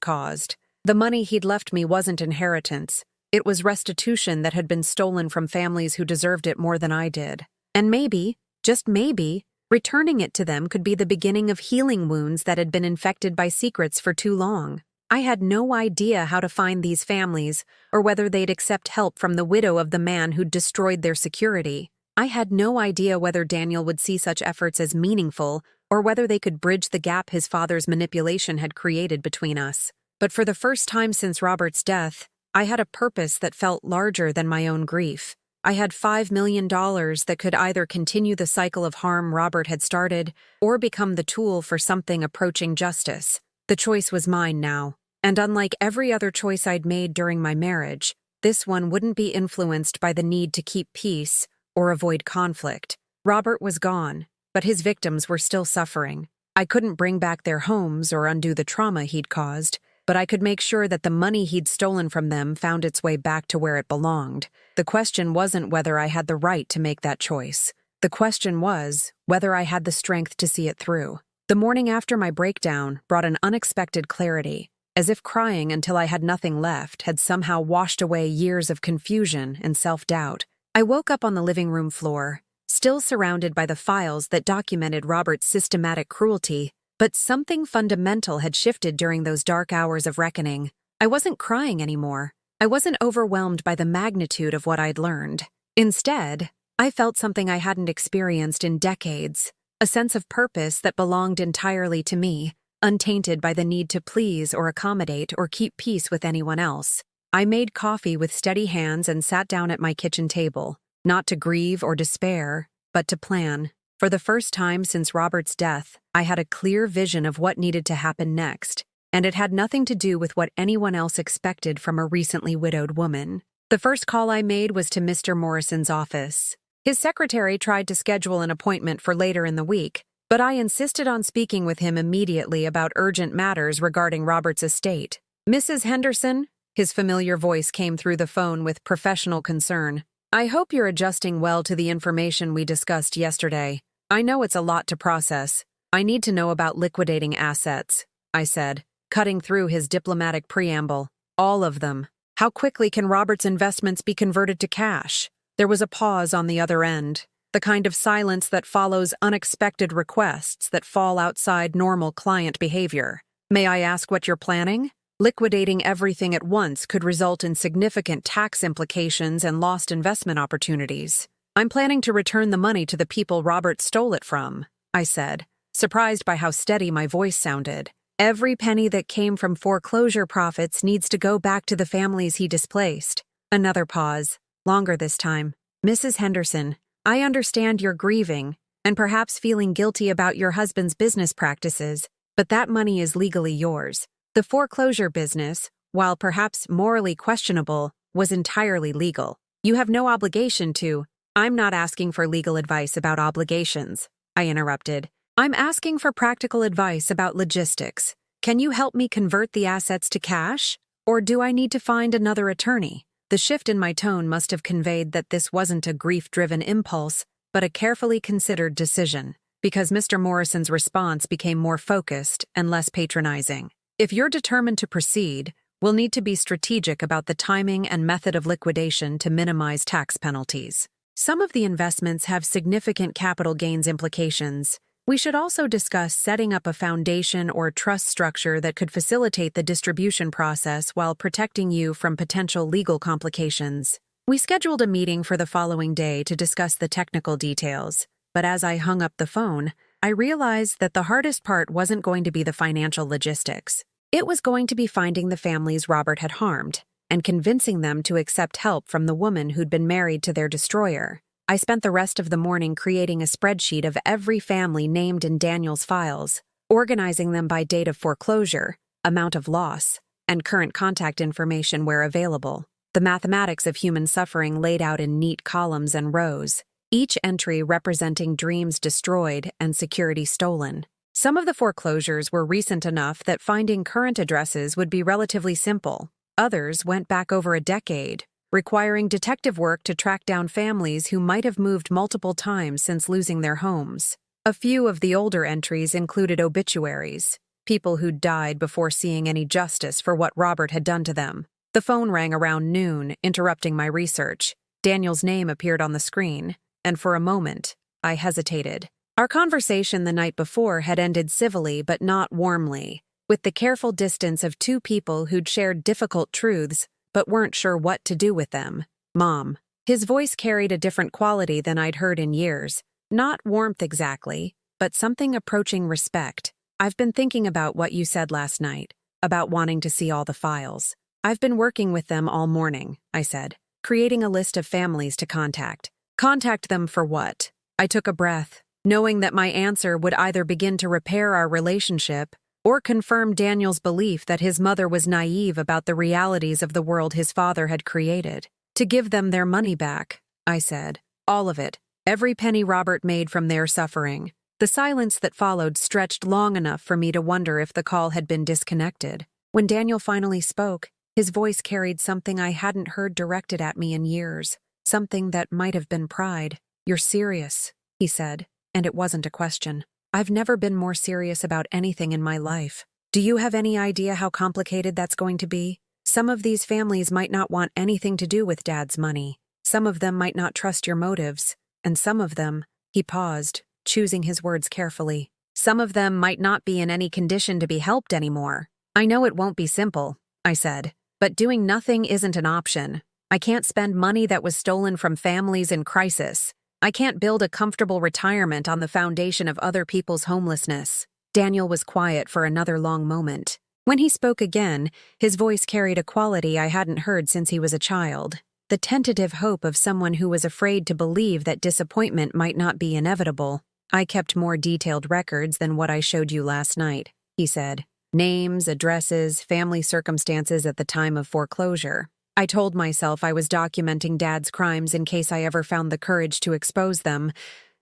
caused. The money he'd left me wasn't inheritance. It was restitution that had been stolen from families who deserved it more than I did. And maybe, just maybe, returning it to them could be the beginning of healing wounds that had been infected by secrets for too long. I had no idea how to find these families or whether they'd accept help from the widow of the man who'd destroyed their security. I had no idea whether Daniel would see such efforts as meaningful or whether they could bridge the gap his father's manipulation had created between us. But for the first time since Robert's death, I had a purpose that felt larger than my own grief. I had $5 million that could either continue the cycle of harm Robert had started or become the tool for something approaching justice. The choice was mine now, and unlike every other choice I'd made during my marriage, this one wouldn't be influenced by the need to keep peace or avoid conflict. Robert was gone, but his victims were still suffering. I couldn't bring back their homes or undo the trauma he'd caused, but I could make sure that the money he'd stolen from them found its way back to where it belonged. The question wasn't whether I had the right to make that choice. The question was whether I had the strength to see it through. The morning after my breakdown brought an unexpected clarity, as if crying until I had nothing left had somehow washed away years of confusion and self-doubt. I woke up on the living room floor, still surrounded by the files that documented Robert's systematic cruelty. But something fundamental had shifted during those dark hours of reckoning. I wasn't crying anymore. I wasn't overwhelmed by the magnitude of what I'd learned. Instead, I felt something I hadn't experienced in decades, a sense of purpose that belonged entirely to me, untainted by the need to please or accommodate or keep peace with anyone else. I made coffee with steady hands and sat down at my kitchen table, not to grieve or despair, but to plan. For the first time since Robert's death, I had a clear vision of what needed to happen next, and it had nothing to do with what anyone else expected from a recently widowed woman. The first call I made was to Mr. Morrison's office. His secretary tried to schedule an appointment for later in the week, but I insisted on speaking with him immediately about urgent matters regarding Robert's estate. "Mrs. Henderson?" His familiar voice came through the phone with professional concern. "I hope you're adjusting well to the information we discussed yesterday. I know it's a lot to process. I need to know about liquidating assets," I said, cutting through his diplomatic preamble. "All of them. How quickly can Robert's investments be converted to cash?" There was a pause on the other end, the kind of silence that follows unexpected requests that fall outside normal client behavior. "May I ask what you're planning?" Liquidating everything at once could result in significant tax implications and lost investment opportunities. "I'm planning to return the money to the people Robert stole it from," I said, surprised by how steady my voice sounded. "Every penny that came from foreclosure profits needs to go back to the families he displaced." Another pause, longer this time. "Mrs. Henderson, I understand you're grieving and perhaps feeling guilty about your husband's business practices, but that money is legally yours. The foreclosure business, while perhaps morally questionable, was entirely legal. You have no obligation to—" "I'm not asking for legal advice about obligations," I interrupted. "I'm asking for practical advice about logistics. Can you help me convert the assets to cash? Or do I need to find another attorney?" The shift in my tone must have conveyed that this wasn't a grief-driven impulse, but a carefully considered decision, because Mr. Morrison's response became more focused and less patronizing. "If you're determined to proceed, we'll need to be strategic about the timing and method of liquidation to minimize tax penalties. Some of the investments have significant capital gains implications. We should also discuss setting up a foundation or trust structure that could facilitate the distribution process while protecting you from potential legal complications." We scheduled a meeting for the following day to discuss the technical details, but as I hung up the phone, I realized that the hardest part wasn't going to be the financial logistics. It was going to be finding the families Robert had harmed and convincing them to accept help from the woman who'd been married to their destroyer. I spent the rest of the morning creating a spreadsheet of every family named in Daniel's files, organizing them by date of foreclosure, amount of loss, and current contact information where available. The mathematics of human suffering laid out in neat columns and rows, each entry representing dreams destroyed and security stolen. Some of the foreclosures were recent enough that finding current addresses would be relatively simple. Others went back over a decade, requiring detective work to track down families who might have moved multiple times since losing their homes. A few of the older entries included obituaries, people who'd died before seeing any justice for what Robert had done to them. The phone rang around noon, interrupting my research. Daniel's name appeared on the screen, and for a moment, I hesitated. Our conversation the night before had ended civilly but not warmly, with the careful distance of two people who'd shared difficult truths but weren't sure what to do with them. "Mom." His voice carried a different quality than I'd heard in years. Not warmth exactly, but something approaching respect. "I've been thinking about what you said last night, about wanting to see all the files. I've been working with them all morning," I said, creating a list of families to contact. "Contact them for what?" I took a breath, knowing that my answer would either begin to repair our relationship or confirm Daniel's belief that his mother was naive about the realities of the world his father had created. "To give them their money back," I said. "All of it. Every penny Robert made from their suffering." The silence that followed stretched long enough for me to wonder if the call had been disconnected. When Daniel finally spoke, his voice carried something I hadn't heard directed at me in years, something that might have been pride. "You're serious," he said, and it wasn't a question. "I've never been more serious about anything in my life. Do you have any idea how complicated that's going to be? Some of these families might not want anything to do with Dad's money. Some of them might not trust your motives, and some of them," he paused, choosing his words carefully, "some of them might not be in any condition to be helped anymore." "I know it won't be simple," I said, "but doing nothing isn't an option. I can't spend money that was stolen from families in crisis. I can't build a comfortable retirement on the foundation of other people's homelessness." Daniel was quiet for another long moment. When he spoke again, his voice carried a quality I hadn't heard since he was a child, the tentative hope of someone who was afraid to believe that disappointment might not be inevitable. "I kept more detailed records than what I showed you last night," he said. "Names, addresses, family circumstances at the time of foreclosure. I told myself I was documenting Dad's crimes in case I ever found the courage to expose them,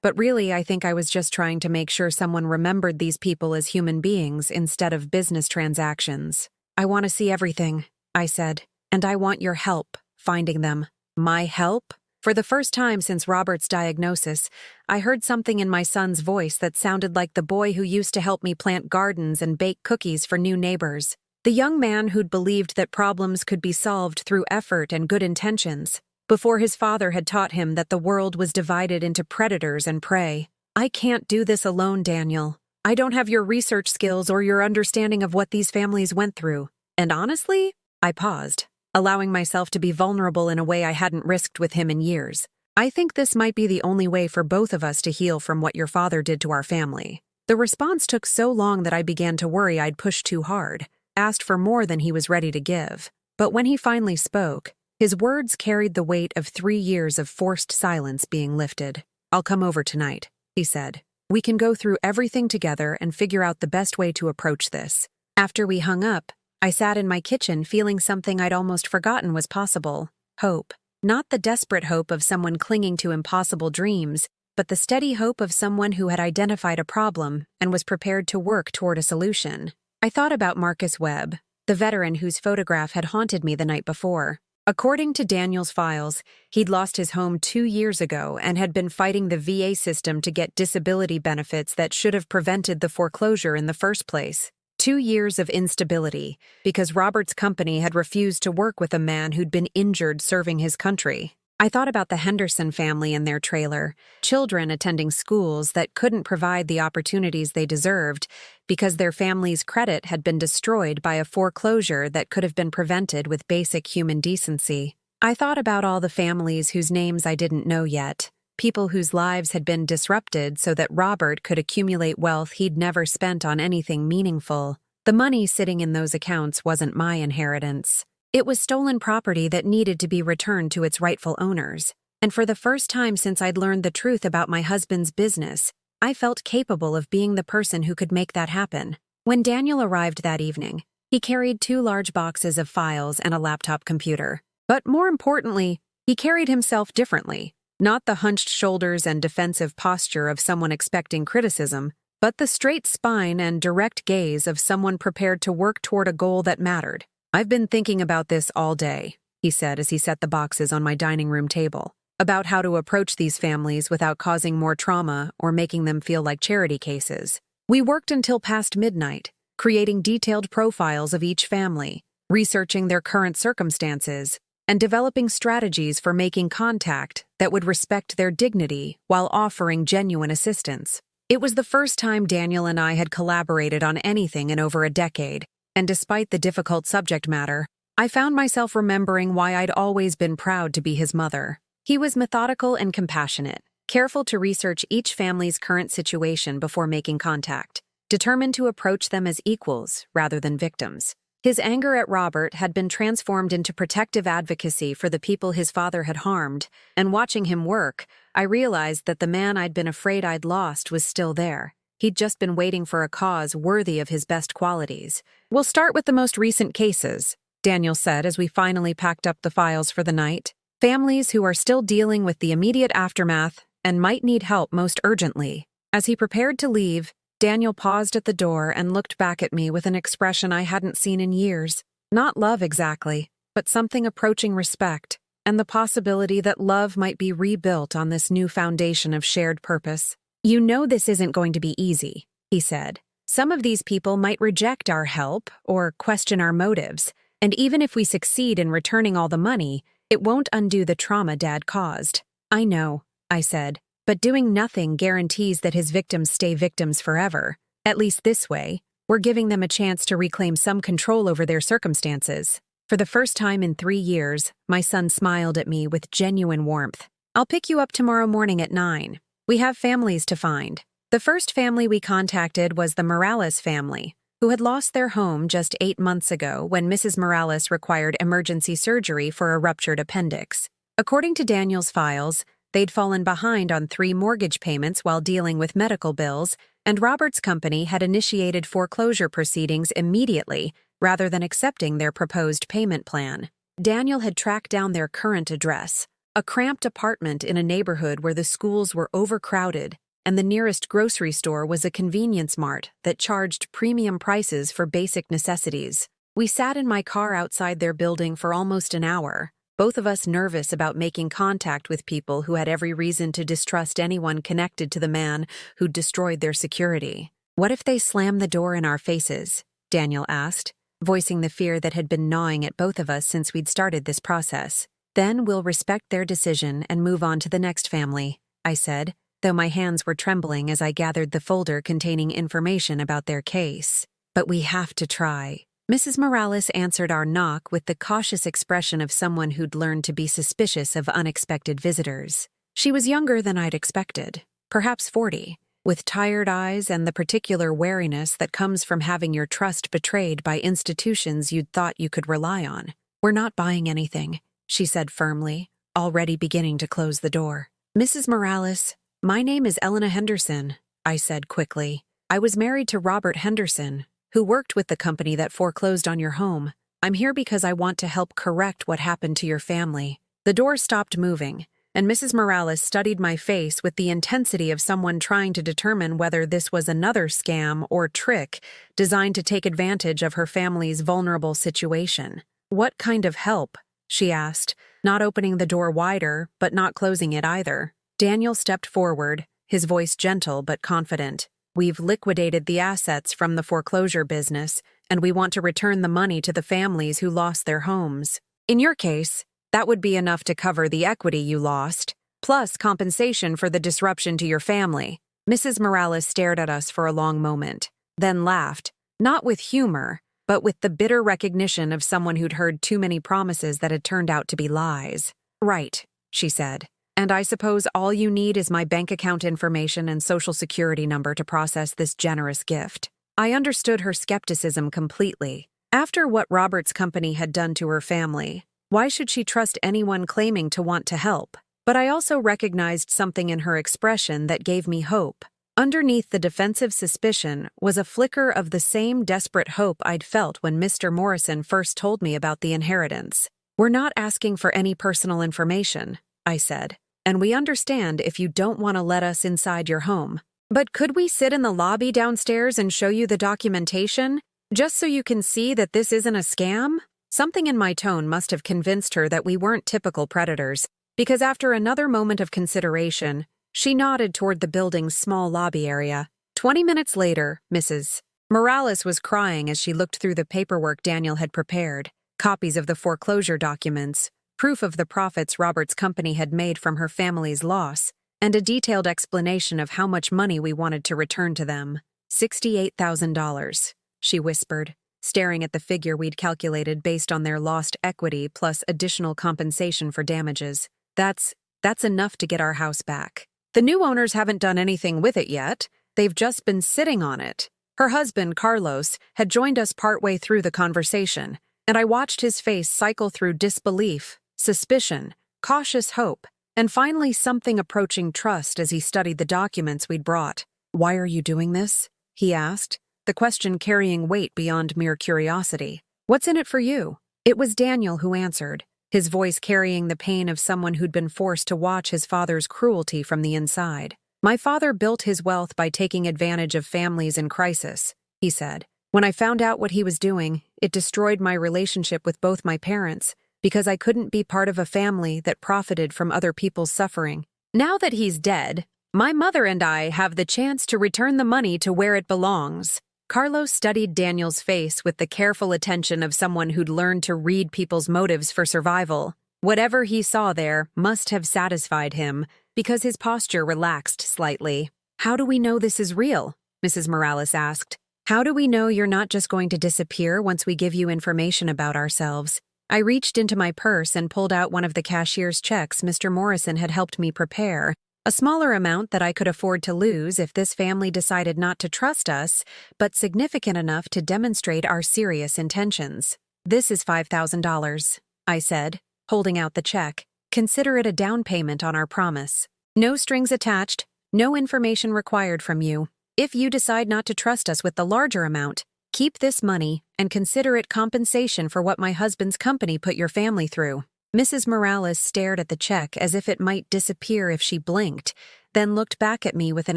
But really, I think I was just trying to make sure someone remembered these people as human beings instead of business transactions. I want to see everything, I said, and I want your help finding them. My help? For the first time since Robert's diagnosis, I heard something in my son's voice that sounded like the boy who used to help me plant gardens and bake cookies for new neighbors. The young man who'd believed that problems could be solved through effort and good intentions, before his father had taught him that the world was divided into predators and prey. I can't do this alone, Daniel. I don't have your research skills or your understanding of what these families went through. And honestly, I paused, allowing myself to be vulnerable in a way I hadn't risked with him in years. I think this might be the only way for both of us to heal from what your father did to our family. The response took so long that I began to worry I'd pushed too hard, asked for more than he was ready to give. But when he finally spoke, his words carried the weight of 3 years of forced silence being lifted. I'll come over tonight, he said. We can go through everything together and figure out the best way to approach this. After we hung up, I sat in my kitchen feeling something I'd almost forgotten was possible. Hope. Not the desperate hope of someone clinging to impossible dreams, but the steady hope of someone who had identified a problem and was prepared to work toward a solution. I thought about Marcus Webb, the veteran whose photograph had haunted me the night before. According to Daniel's files, he'd lost his home 2 years ago and had been fighting the VA system to get disability benefits that should have prevented the foreclosure in the first place. 2 years of instability, because Robert's company had refused to work with a man who'd been injured serving his country. I thought about the Henderson family and their trailer, children attending schools that couldn't provide the opportunities they deserved because their family's credit had been destroyed by a foreclosure that could have been prevented with basic human decency. I thought about all the families whose names I didn't know yet, people whose lives had been disrupted so that Robert could accumulate wealth he'd never spent on anything meaningful. The money sitting in those accounts wasn't my inheritance. It was stolen property that needed to be returned to its rightful owners. And for the first time since I'd learned the truth about my husband's business, I felt capable of being the person who could make that happen. When Daniel arrived that evening, he carried 2 large boxes of files and a laptop computer. But more importantly, he carried himself differently. Not the hunched shoulders and defensive posture of someone expecting criticism, but the straight spine and direct gaze of someone prepared to work toward a goal that mattered. I've been thinking about this all day, he said as he set the boxes on my dining room table, about how to approach these families without causing more trauma or making them feel like charity cases. We worked until past midnight, creating detailed profiles of each family, researching their current circumstances, and developing strategies for making contact that would respect their dignity while offering genuine assistance. It was the first time Daniel and I had collaborated on anything in over a decade, and despite the difficult subject matter, I found myself remembering why I'd always been proud to be his mother. He was methodical and compassionate, careful to research each family's current situation before making contact, determined to approach them as equals rather than victims. His anger at Robert had been transformed into protective advocacy for the people his father had harmed, and watching him work, I realized that the man I'd been afraid I'd lost was still there. He'd just been waiting for a cause worthy of his best qualities. We'll start with the most recent cases, Daniel said as we finally packed up the files for the night. Families who are still dealing with the immediate aftermath and might need help most urgently. As he prepared to leave, Daniel paused at the door and looked back at me with an expression I hadn't seen in years. Not love exactly, but something approaching respect, and the possibility that love might be rebuilt on this new foundation of shared purpose. You know this isn't going to be easy, he said. Some of these people might reject our help or question our motives, and even if we succeed in returning all the money, it won't undo the trauma Dad caused. I know, I said, but doing nothing guarantees that his victims stay victims forever. At least this way, we're giving them a chance to reclaim some control over their circumstances. For the first time in 3 years, my son smiled at me with genuine warmth. I'll pick you up tomorrow morning at 9. We have families to find. The first family we contacted was the Morales family, who had lost their home just 8 months ago when Mrs. Morales required emergency surgery for a ruptured appendix. According to Daniel's files, they'd fallen behind on 3 mortgage payments while dealing with medical bills, and Robert's company had initiated foreclosure proceedings immediately rather than accepting their proposed payment plan. Daniel had tracked down their current address, A cramped apartment in a neighborhood where the schools were overcrowded, and the nearest grocery store was a convenience mart that charged premium prices for basic necessities. We sat in my car outside their building for almost an hour, both of us nervous about making contact with people who had every reason to distrust anyone connected to the man who'd destroyed their security. "What if they slam the door in our faces?" Daniel asked, voicing the fear that had been gnawing at both of us since we'd started this process. "Then we'll respect their decision and move on to the next family," I said, though my hands were trembling as I gathered the folder containing information about their case. "But we have to try." Mrs. Morales answered our knock with the cautious expression of someone who'd learned to be suspicious of unexpected visitors. She was younger than I'd expected, perhaps 40, with tired eyes and the particular wariness that comes from having your trust betrayed by institutions you'd thought you could rely on. "We're not buying anything," she said firmly, already beginning to close the door. "Mrs. Morales, my name is Elena Henderson," I said quickly. "I was married to Robert Henderson, who worked with the company that foreclosed on your home. I'm here because I want to help correct what happened to your family." The door stopped moving, and Mrs. Morales studied my face with the intensity of someone trying to determine whether this was another scam or trick designed to take advantage of her family's vulnerable situation. "What kind of help?" she asked, not opening the door wider, but not closing it either. Daniel stepped forward, his voice gentle but confident. "We've liquidated the assets from the foreclosure business, and we want to return the money to the families who lost their homes. In your case, that would be enough to cover the equity you lost, plus compensation for the disruption to your family." Mrs. Morales stared at us for a long moment, then laughed, not with humor, but with the bitter recognition of someone who'd heard too many promises that had turned out to be lies. "Right," she said. "And I suppose all you need is my bank account information and social security number to process this generous gift." I understood her skepticism completely. After what Robert's company had done to her family, why should she trust anyone claiming to want to help? But I also recognized something in her expression that gave me hope. Underneath the defensive suspicion was a flicker of the same desperate hope I'd felt when Mr. Morrison first told me about the inheritance. "We're not asking for any personal information," I said, "and we understand if you don't want to let us inside your home. But could we sit in the lobby downstairs and show you the documentation, just so you can see that this isn't a scam?" Something in my tone must have convinced her that we weren't typical predators, because after another moment of consideration, she nodded toward the building's small lobby area. 20 minutes later, Mrs. Morales was crying as she looked through the paperwork Daniel had prepared, copies of the foreclosure documents, proof of the profits Robert's company had made from her family's loss, and a detailed explanation of how much money we wanted to return to them. $68,000, she whispered, staring at the figure we'd calculated based on their lost equity plus additional compensation for damages. That's enough to get our house back. The new owners haven't done anything with it yet. They've just been sitting on it. Her husband, Carlos, had joined us partway through the conversation, and I watched his face cycle through disbelief, suspicion, cautious hope, and finally something approaching trust as he studied the documents we'd brought. "Why are you doing this?" he asked, the question carrying weight beyond mere curiosity. "What's in it for you?" It was Daniel who answered, his voice carrying the pain of someone who'd been forced to watch his father's cruelty from the inside. "My father built his wealth by taking advantage of families in crisis," he said. "When I found out what he was doing, it destroyed my relationship with both my parents, because I couldn't be part of a family that profited from other people's suffering. Now that he's dead, my mother and I have the chance to return the money to where it belongs." Carlos studied Daniel's face with the careful attention of someone who'd learned to read people's motives for survival. Whatever he saw there must have satisfied him, because his posture relaxed slightly. "How do we know this is real?" Mrs. Morales asked. "How do we know you're not just going to disappear once we give you information about ourselves?" I reached into my purse and pulled out one of the cashier's checks Mr. Morrison had helped me prepare, a smaller amount that I could afford to lose if this family decided not to trust us, but significant enough to demonstrate our serious intentions. "This is $5,000, I said, holding out the check. "Consider it a down payment on our promise. No strings attached, no information required from you. If you decide not to trust us with the larger amount, keep this money and consider it compensation for what my husband's company put your family through." Mrs. Morales stared at the check as if it might disappear if she blinked, then looked back at me with an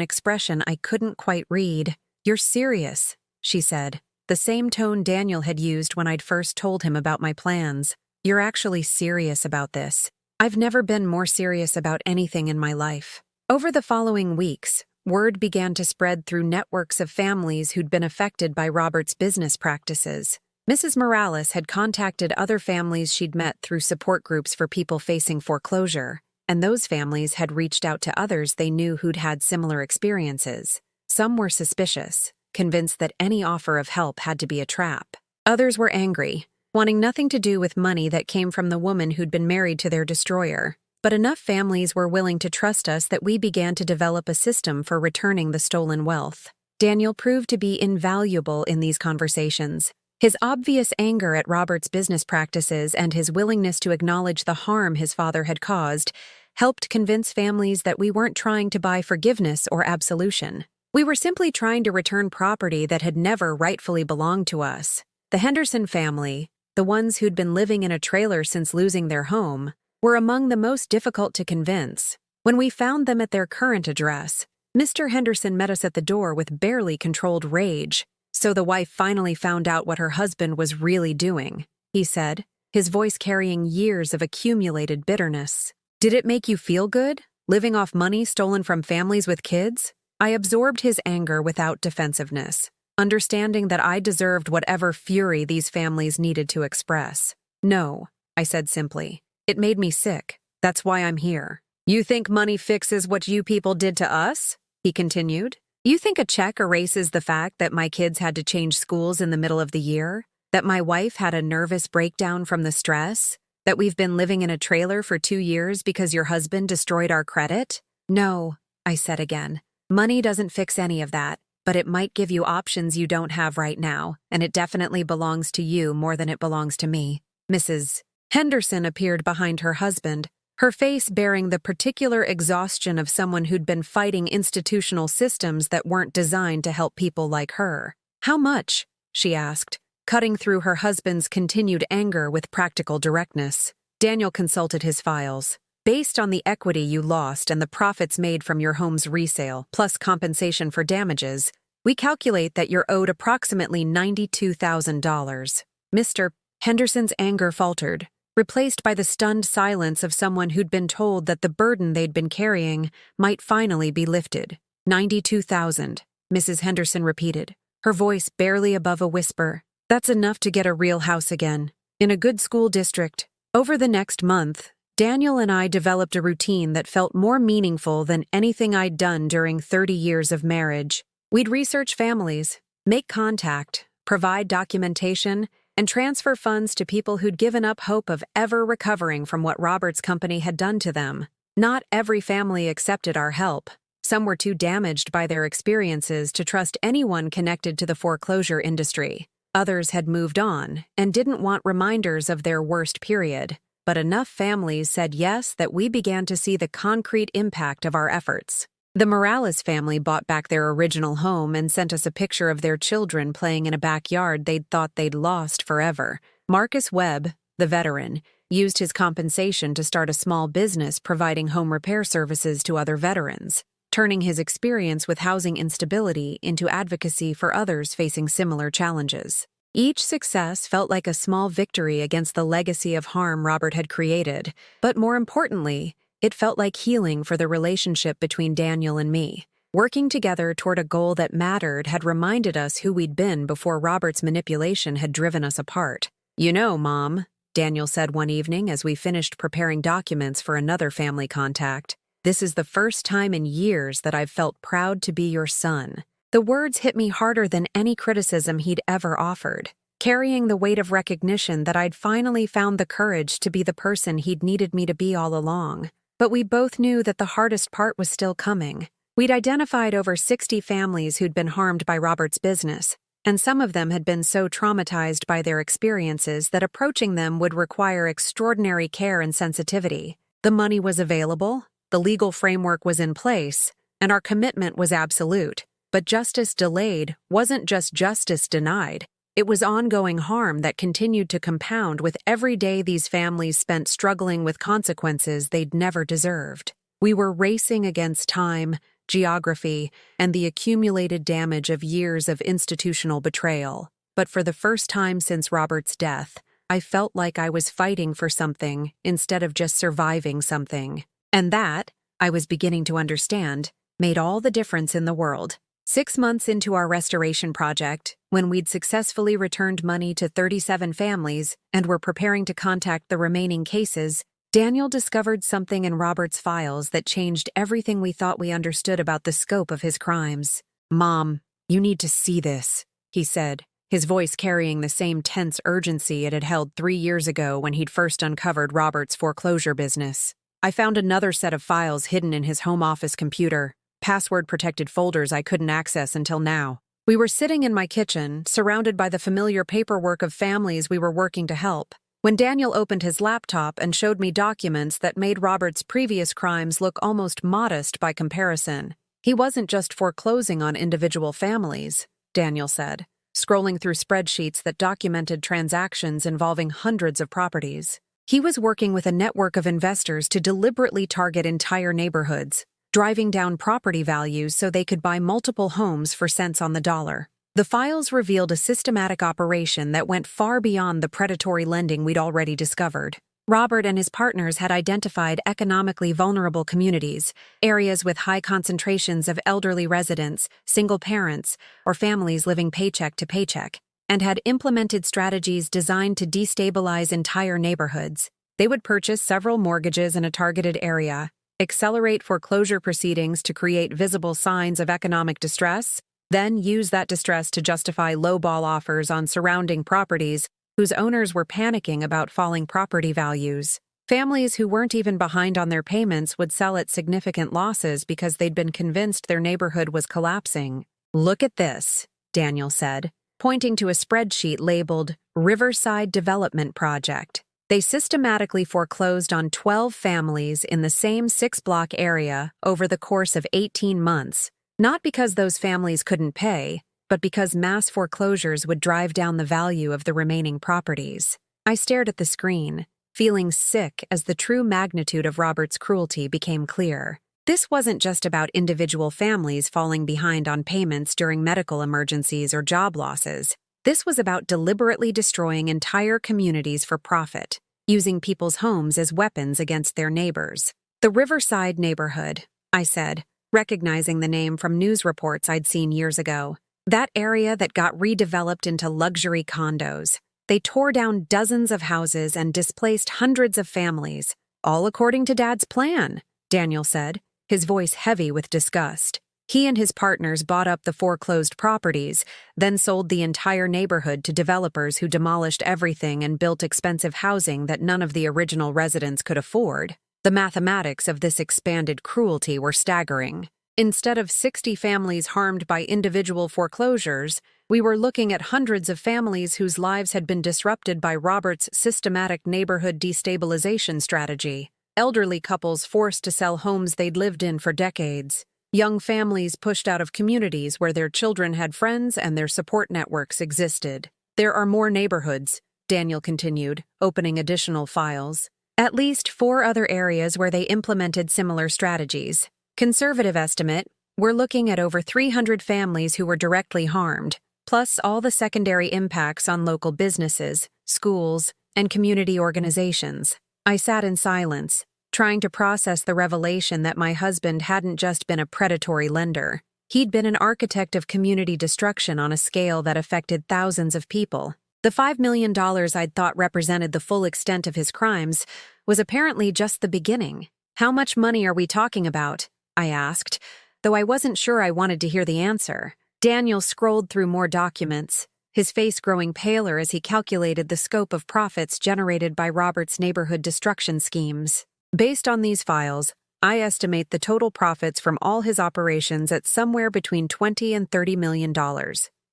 expression I couldn't quite read. "You're serious," she said, the same tone Daniel had used when I'd first told him about my plans. "You're actually serious about this." I've never been more serious about anything in my life. Over the following weeks, word began to spread through networks of families who'd been affected by Robert's business practices. Mrs. Morales had contacted other families she'd met through support groups for people facing foreclosure, and those families had reached out to others they knew who'd had similar experiences. Some were suspicious, convinced that any offer of help had to be a trap. Others were angry, wanting nothing to do with money that came from the woman who'd been married to their destroyer. But enough families were willing to trust us that we began to develop a system for returning the stolen wealth. Daniel proved to be invaluable in these conversations. His obvious anger at Robert's business practices and his willingness to acknowledge the harm his father had caused helped convince families that we weren't trying to buy forgiveness or absolution. We were simply trying to return property that had never rightfully belonged to us. The Henderson family, the ones who'd been living in a trailer since losing their home, were among the most difficult to convince. When we found them at their current address, Mr. Henderson met us at the door with barely controlled rage. "So the wife finally found out what her husband was really doing," he said, his voice carrying years of accumulated bitterness. "Did it make you feel good, living off money stolen from families with kids?" I absorbed his anger without defensiveness, understanding that I deserved whatever fury these families needed to express. "No," I said simply. "It made me sick. That's why I'm here." "You think money fixes what you people did to us?" he continued. "You think a check erases the fact that my kids had to change schools in the middle of the year? That my wife had a nervous breakdown from the stress? That we've been living in a trailer for 2 years because your husband destroyed our credit?" "No," I said again. "Money doesn't fix any of that, but it might give you options you don't have right now, and it definitely belongs to you more than it belongs to me." Mrs. Henderson appeared behind her husband, her face bearing the particular exhaustion of someone who'd been fighting institutional systems that weren't designed to help people like her. "How much?" she asked, cutting through her husband's continued anger with practical directness. Daniel consulted his files. "Based on the equity you lost and the profits made from your home's resale, plus compensation for damages, we calculate that you're owed approximately $92,000. Mr. Henderson's anger faltered, replaced by the stunned silence of someone who'd been told that the burden they'd been carrying might finally be lifted. $92,000, Mrs. Henderson repeated, her voice barely above a whisper. "That's enough to get a real house again, in a good school district." Over the next month, Daniel and I developed a routine that felt more meaningful than anything I'd done during 30 years of marriage. We'd research families, make contact, provide documentation, and transfer funds to people who'd given up hope of ever recovering from what Robert's company had done to them. Not every family accepted our help. Some were too damaged by their experiences to trust anyone connected to the foreclosure industry. Others had moved on and didn't want reminders of their worst period. But enough families said yes that we began to see the concrete impact of our efforts. The Morales family bought back their original home and sent us a picture of their children playing in a backyard they'd thought they'd lost forever. Marcus Webb, the veteran, used his compensation to start a small business providing home repair services to other veterans, turning his experience with housing instability into advocacy for others facing similar challenges. Each success felt like a small victory against the legacy of harm Robert had created, but more importantly, it felt like healing for the relationship between Daniel and me. Working together toward a goal that mattered had reminded us who we'd been before Robert's manipulation had driven us apart. "You know, Mom," Daniel said one evening as we finished preparing documents for another family contact, "this is the first time in years that I've felt proud to be your son." The words hit me harder than any criticism he'd ever offered, carrying the weight of recognition that I'd finally found the courage to be the person he'd needed me to be all along. But we both knew that the hardest part was still coming. We'd identified over 60 families who'd been harmed by Robert's business, and some of them had been so traumatized by their experiences that approaching them would require extraordinary care and sensitivity. The money was available, the legal framework was in place, and our commitment was absolute. But justice delayed wasn't just justice denied. It was ongoing harm that continued to compound with every day these families spent struggling with consequences they'd never deserved. We were racing against time, geography, and the accumulated damage of years of institutional betrayal. But for the first time since Robert's death, I felt like I was fighting for something instead of just surviving something. And that, I was beginning to understand, made all the difference in the world. 6 months into our restoration project, when we'd successfully returned money to 37 families and were preparing to contact the remaining cases, Daniel discovered something in Robert's files that changed everything we thought we understood about the scope of his crimes. "Mom, you need to see this," he said, his voice carrying the same tense urgency it had held 3 years ago when he'd first uncovered Robert's foreclosure business. I found another set of files hidden in his home office computer, password-protected folders I couldn't access until now. We were sitting in my kitchen, surrounded by the familiar paperwork of families we were working to help, when Daniel opened his laptop and showed me documents that made Robert's previous crimes look almost modest by comparison. He wasn't just foreclosing on individual families, Daniel said, scrolling through spreadsheets that documented transactions involving hundreds of properties. He was working with a network of investors to deliberately target entire neighborhoods, driving down property values so they could buy multiple homes for cents on the dollar. The files revealed a systematic operation that went far beyond the predatory lending we'd already discovered. Robert and his partners had identified economically vulnerable communities, areas with high concentrations of elderly residents, single parents, or families living paycheck to paycheck, and had implemented strategies designed to destabilize entire neighborhoods. They would purchase several mortgages in a targeted area, accelerate foreclosure proceedings to create visible signs of economic distress, then use that distress to justify lowball offers on surrounding properties whose owners were panicking about falling property values. Families who weren't even behind on their payments would sell at significant losses because they'd been convinced their neighborhood was collapsing. "Look at this," Daniel said, pointing to a spreadsheet labeled Riverside Development Project. They systematically foreclosed on 12 families in the same 6-block area over the course of 18 months, not because those families couldn't pay, but because mass foreclosures would drive down the value of the remaining properties. I stared at the screen, feeling sick as the true magnitude of Robert's cruelty became clear. This wasn't just about individual families falling behind on payments during medical emergencies or job losses. This was about deliberately destroying entire communities for profit, using people's homes as weapons against their neighbors. "The Riverside neighborhood," I said, recognizing the name from news reports I'd seen years ago. That area that got redeveloped into luxury condos. They tore down dozens of houses and displaced hundreds of families, all according to Dad's plan, Daniel said, his voice heavy with disgust. He and his partners bought up the foreclosed properties, then sold the entire neighborhood to developers who demolished everything and built expensive housing that none of the original residents could afford. The mathematics of this expanded cruelty were staggering. Instead of 60 families harmed by individual foreclosures, we were looking at hundreds of families whose lives had been disrupted by Robert's systematic neighborhood destabilization strategy. Elderly couples forced to sell homes they'd lived in for decades. Young families pushed out of communities where their children had friends and their support networks existed. "There are more neighborhoods," Daniel continued, opening additional files. "At least 4 other areas where they implemented similar strategies. Conservative estimate, we're looking at over 300 families who were directly harmed, plus all the secondary impacts on local businesses, schools, and community organizations." I sat in silence, trying to process the revelation that my husband hadn't just been a predatory lender. He'd been an architect of community destruction on a scale that affected thousands of people. The $5 million I'd thought represented the full extent of his crimes was apparently just the beginning. "How much money are we talking about?" I asked, though I wasn't sure I wanted to hear the answer. Daniel scrolled through more documents, his face growing paler as he calculated the scope of profits generated by Robert's neighborhood destruction schemes. "Based on these files, I estimate the total profits from all his operations at somewhere between $20 and $30 million,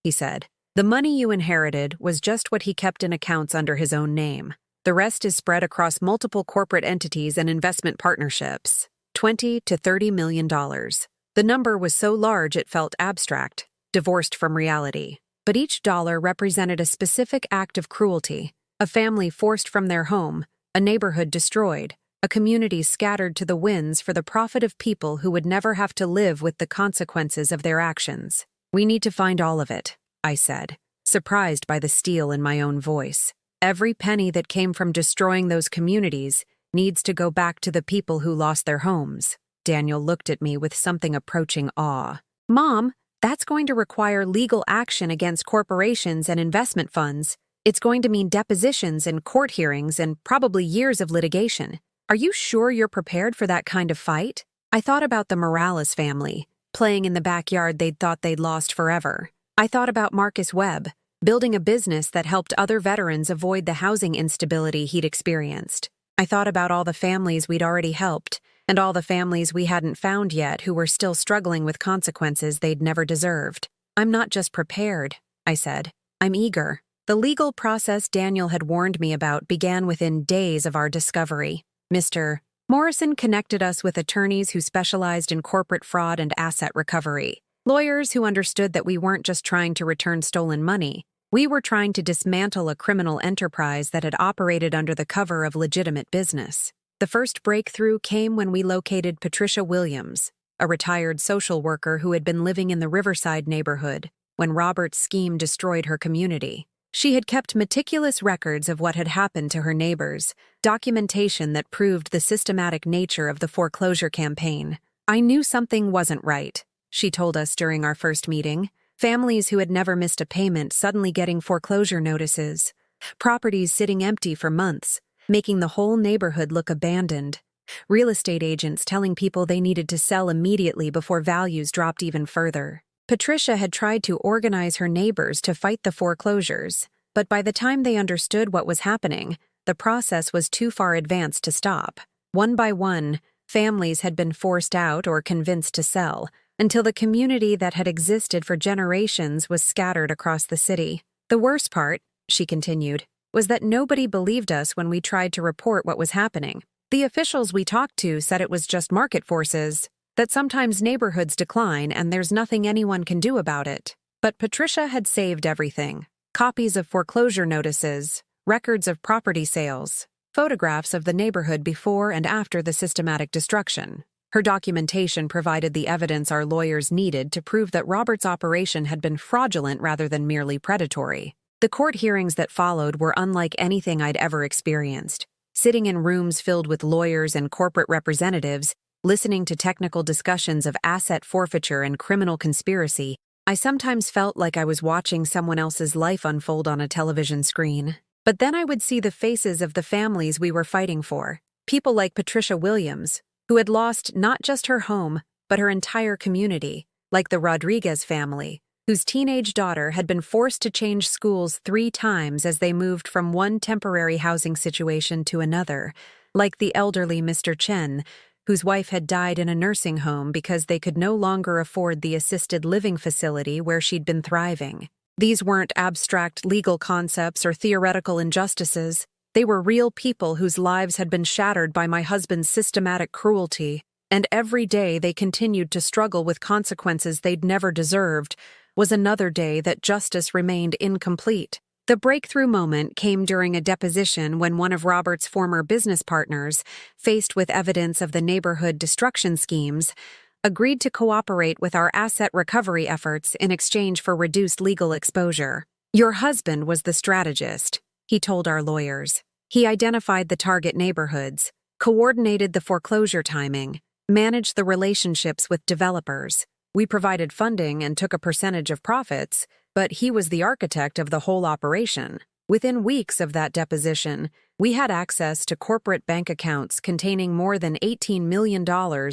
he said. "The money you inherited was just what he kept in accounts under his own name. The rest is spread across multiple corporate entities and investment partnerships. $20 to $30 million. The number was so large it felt abstract, divorced from reality. but each dollar represented a specific act of cruelty: a family forced from their home, a neighborhood destroyed, a community scattered to the winds for the profit of people who would never have to live with the consequences of their actions. "We need to find all of it," I said, surprised by the steel in my own voice. "Every penny that came from destroying those communities needs to go back to the people who lost their homes." Daniel looked at me with something approaching awe. "Mom, that's going to require legal action against corporations and investment funds. It's going to mean depositions and court hearings and probably years of litigation. Are you sure you're prepared for that kind of fight?" I thought about the Morales family, playing in the backyard they'd thought they'd lost forever. I thought about Marcus Webb, building a business that helped other veterans avoid the housing instability he'd experienced. I thought about all the families we'd already helped, and all the families we hadn't found yet who were still struggling with consequences they'd never deserved. "I'm not just prepared," I said. "I'm eager." The legal process Daniel had warned me about began within days of our discovery. Mr. Morrison connected us with attorneys who specialized in corporate fraud and asset recovery, lawyers who understood that we weren't just trying to return stolen money. We were trying to dismantle a criminal enterprise that had operated under the cover of legitimate business. The first breakthrough came when we located Patricia Williams, a retired social worker who had been living in the Riverside neighborhood when Robert's scheme destroyed her community. She had kept meticulous records of what had happened to her neighbors, documentation that proved the systematic nature of the foreclosure campaign. "I knew something wasn't right," she told us during our first meeting. Families who had never missed a payment suddenly getting foreclosure notices. Properties sitting empty for months, making the whole neighborhood look abandoned. Real estate agents telling people they needed to sell immediately before values dropped even further. Patricia had tried to organize her neighbors to fight the foreclosures, but by the time they understood what was happening, the process was too far advanced to stop. One by one, families had been forced out or convinced to sell, until the community that had existed for generations was scattered across the city. "The worst part," she continued, "was that nobody believed us when we tried to report what was happening. The officials we talked to said it was just market forces, that sometimes neighborhoods decline and there's nothing anyone can do about it. But Patricia had saved everything: copies of foreclosure notices, records of property sales, photographs of the neighborhood before and after the systematic destruction. Her documentation provided the evidence our lawyers needed to prove that Robert's operation had been fraudulent rather than merely predatory. The court hearings that followed were unlike anything I'd ever experienced. Sitting in rooms filled with lawyers and corporate representatives, listening to technical discussions of asset forfeiture and criminal conspiracy, I sometimes felt like I was watching someone else's life unfold on a television screen. But then I would see the faces of the families we were fighting for. People like Patricia Williams, who had lost not just her home, but her entire community, like the Rodriguez family, whose teenage daughter had been forced to change schools 3 times as they moved from one temporary housing situation to another, like the elderly Mr. Chen, whose wife had died in a nursing home because they could no longer afford the assisted living facility where she'd been thriving. These weren't abstract legal concepts or theoretical injustices. They were real people whose lives had been shattered by my husband's systematic cruelty, and every day they continued to struggle with consequences they'd never deserved was another day that justice remained incomplete. The breakthrough moment came during a deposition when one of Robert's former business partners, faced with evidence of the neighborhood destruction schemes, agreed to cooperate with our asset recovery efforts in exchange for reduced legal exposure. "Your husband was the strategist," he told our lawyers. "He identified the target neighborhoods, coordinated the foreclosure timing, managed the relationships with developers. We provided funding and took a percentage of profits, but he was the architect of the whole operation." Within weeks of that deposition, we had access to corporate bank accounts containing more than $18 million